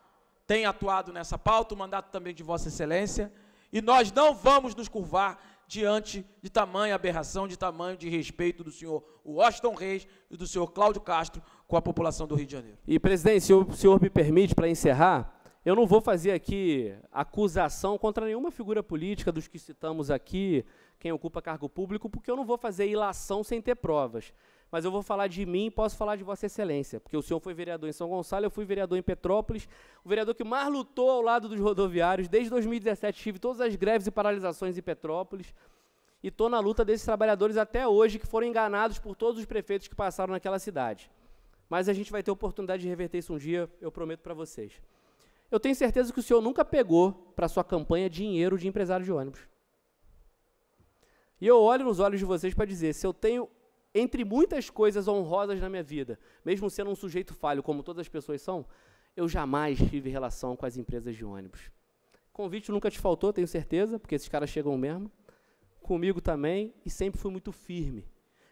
tem atuado nessa pauta, o mandato também de Vossa Excelência. E nós não vamos nos curvar diante de tamanha aberração, de tamanho de respeito do senhor Washington Reis e do senhor Cláudio Castro com a população do Rio de Janeiro. E, presidente, se o senhor me permite, para encerrar, eu não vou fazer aqui acusação contra nenhuma figura política dos que citamos aqui, quem ocupa cargo público, porque eu não vou fazer ilação sem ter provas. Mas eu vou falar de mim e posso falar de Vossa Excelência, porque o senhor foi vereador em São Gonçalo, eu fui vereador em Petrópolis, o vereador que mais lutou ao lado dos rodoviários. Desde 2017 tive todas as greves e paralisações em Petrópolis e estou na luta desses trabalhadores até hoje, que foram enganados por todos os prefeitos que passaram naquela cidade. Mas a gente vai ter oportunidade de reverter isso um dia, eu prometo para vocês. Eu tenho certeza que o senhor nunca pegou para sua campanha dinheiro de empresário de ônibus. E eu olho nos olhos de vocês para dizer, se eu tenho, entre muitas coisas honrosas na minha vida, mesmo sendo um sujeito falho, como todas as pessoas são, eu jamais tive relação com as empresas de ônibus. Convite nunca te faltou, tenho certeza, porque esses caras chegam mesmo. Comigo também, e sempre fui muito firme,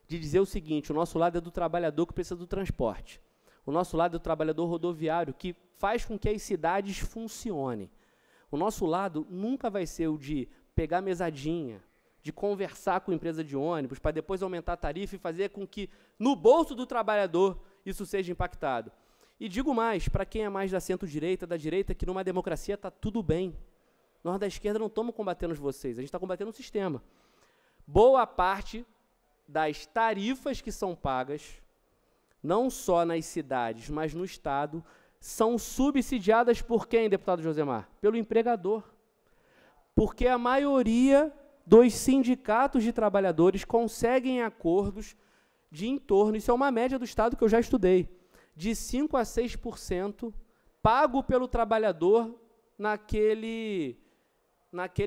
de dizer o seguinte, o nosso lado é do trabalhador que precisa do transporte. O nosso lado é do trabalhador rodoviário, que faz com que as cidades funcionem. O nosso lado nunca vai ser o de pegar mesadinha, de conversar com a empresa de ônibus, para depois aumentar a tarifa e fazer com que, no bolso do trabalhador, isso seja impactado. E digo mais, para quem é mais da centro-direita, da direita, que numa democracia está tudo bem. Nós da esquerda não estamos combatendo vocês, a gente está combatendo o sistema. Boa parte das tarifas que são pagas, não só nas cidades, mas no Estado, são subsidiadas por quem, deputado Josemar? Pelo empregador. Porque a maioria dos sindicatos de trabalhadores conseguem acordos de em torno, isso é uma média do Estado que eu já estudei, de 5% a 6% pago pelo trabalhador naquele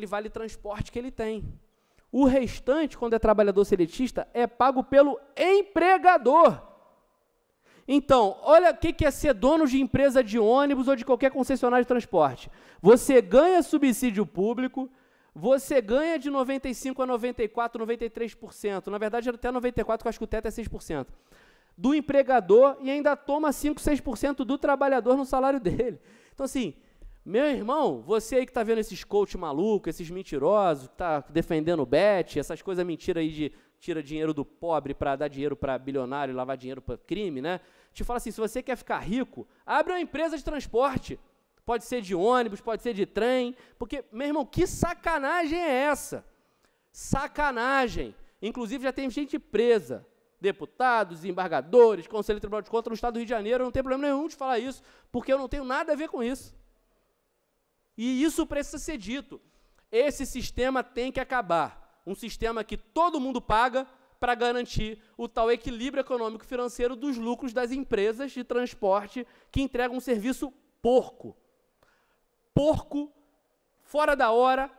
vale transporte que ele tem. O restante, quando é trabalhador seletista, é pago pelo empregador. Então, olha o que é ser dono de empresa de ônibus ou de qualquer concessionária de transporte. Você ganha subsídio público, você ganha de 95% a 94%, 93%, na verdade até 94%, que eu acho que o teto é 6%, do empregador e ainda toma 5%, 6% do trabalhador no salário dele. Então, assim, meu irmão, você aí que está vendo esses coach malucos, esses mentirosos, que está defendendo o bet, essas coisas mentiras aí de tira dinheiro do pobre para dar dinheiro para bilionário, lavar dinheiro para crime, né? Te fala assim, se você quer ficar rico, abre uma empresa de transporte. Pode ser de ônibus, pode ser de trem, porque, meu irmão, que sacanagem é essa? Sacanagem. Inclusive, já tem gente presa. Deputados, embargadores, Conselho de Tribunal de Contas no Estado do Rio de Janeiro, eu não tenho problema nenhum de falar isso, porque eu não tenho nada a ver com isso. E isso precisa ser dito. Esse sistema tem que acabar. Um sistema que todo mundo paga para garantir o tal equilíbrio econômico-financeiro dos lucros das empresas de transporte que entregam um serviço porco. Porco, fora da hora,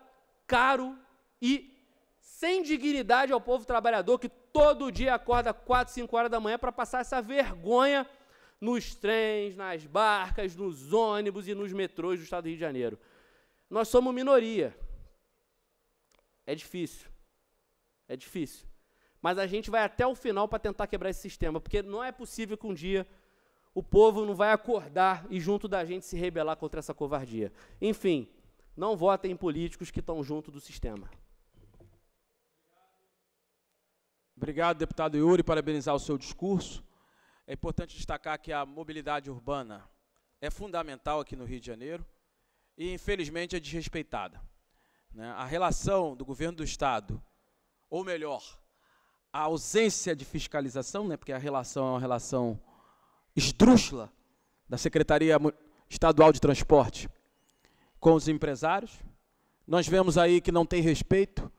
caro e sem dignidade ao povo trabalhador que todo dia acorda 4, 5 horas da manhã para passar essa vergonha nos trens, nas barcas, nos ônibus e nos metrôs do Estado do Rio de Janeiro. Nós somos minoria. É difícil. É difícil. Mas a gente vai até o final para tentar quebrar esse sistema, porque não é possível que um dia o povo não vai acordar e junto da gente se rebelar contra essa covardia. Enfim, não votem em políticos que estão junto do sistema. Obrigado, deputado Yuri, parabenizar o seu discurso. É importante destacar que a mobilidade urbana é fundamental aqui no Rio de Janeiro e, infelizmente, é desrespeitada, né? A relação do governo do Estado, ou melhor, a ausência de fiscalização, né, porque a relação é uma relação esdrúxula da Secretaria Estadual de Transporte com os empresários. Nós vemos aí que não tem respeito.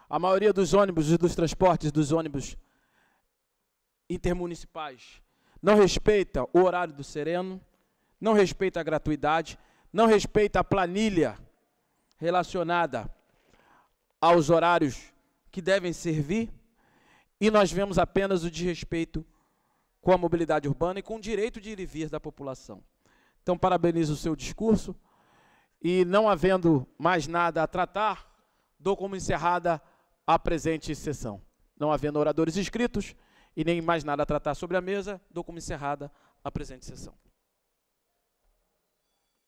A maioria dos ônibus e dos transportes dos ônibus intermunicipais não respeita o horário do sereno, não respeita a gratuidade, não respeita a planilha relacionada aos horários que devem servir, e nós vemos apenas o desrespeito com a mobilidade urbana e com o direito de ir e vir da população. Então, parabenizo o seu discurso e, não havendo mais nada a tratar, dou como encerrada a presente sessão. Não havendo oradores inscritos e nem mais nada a tratar sobre a mesa, dou como encerrada a presente sessão.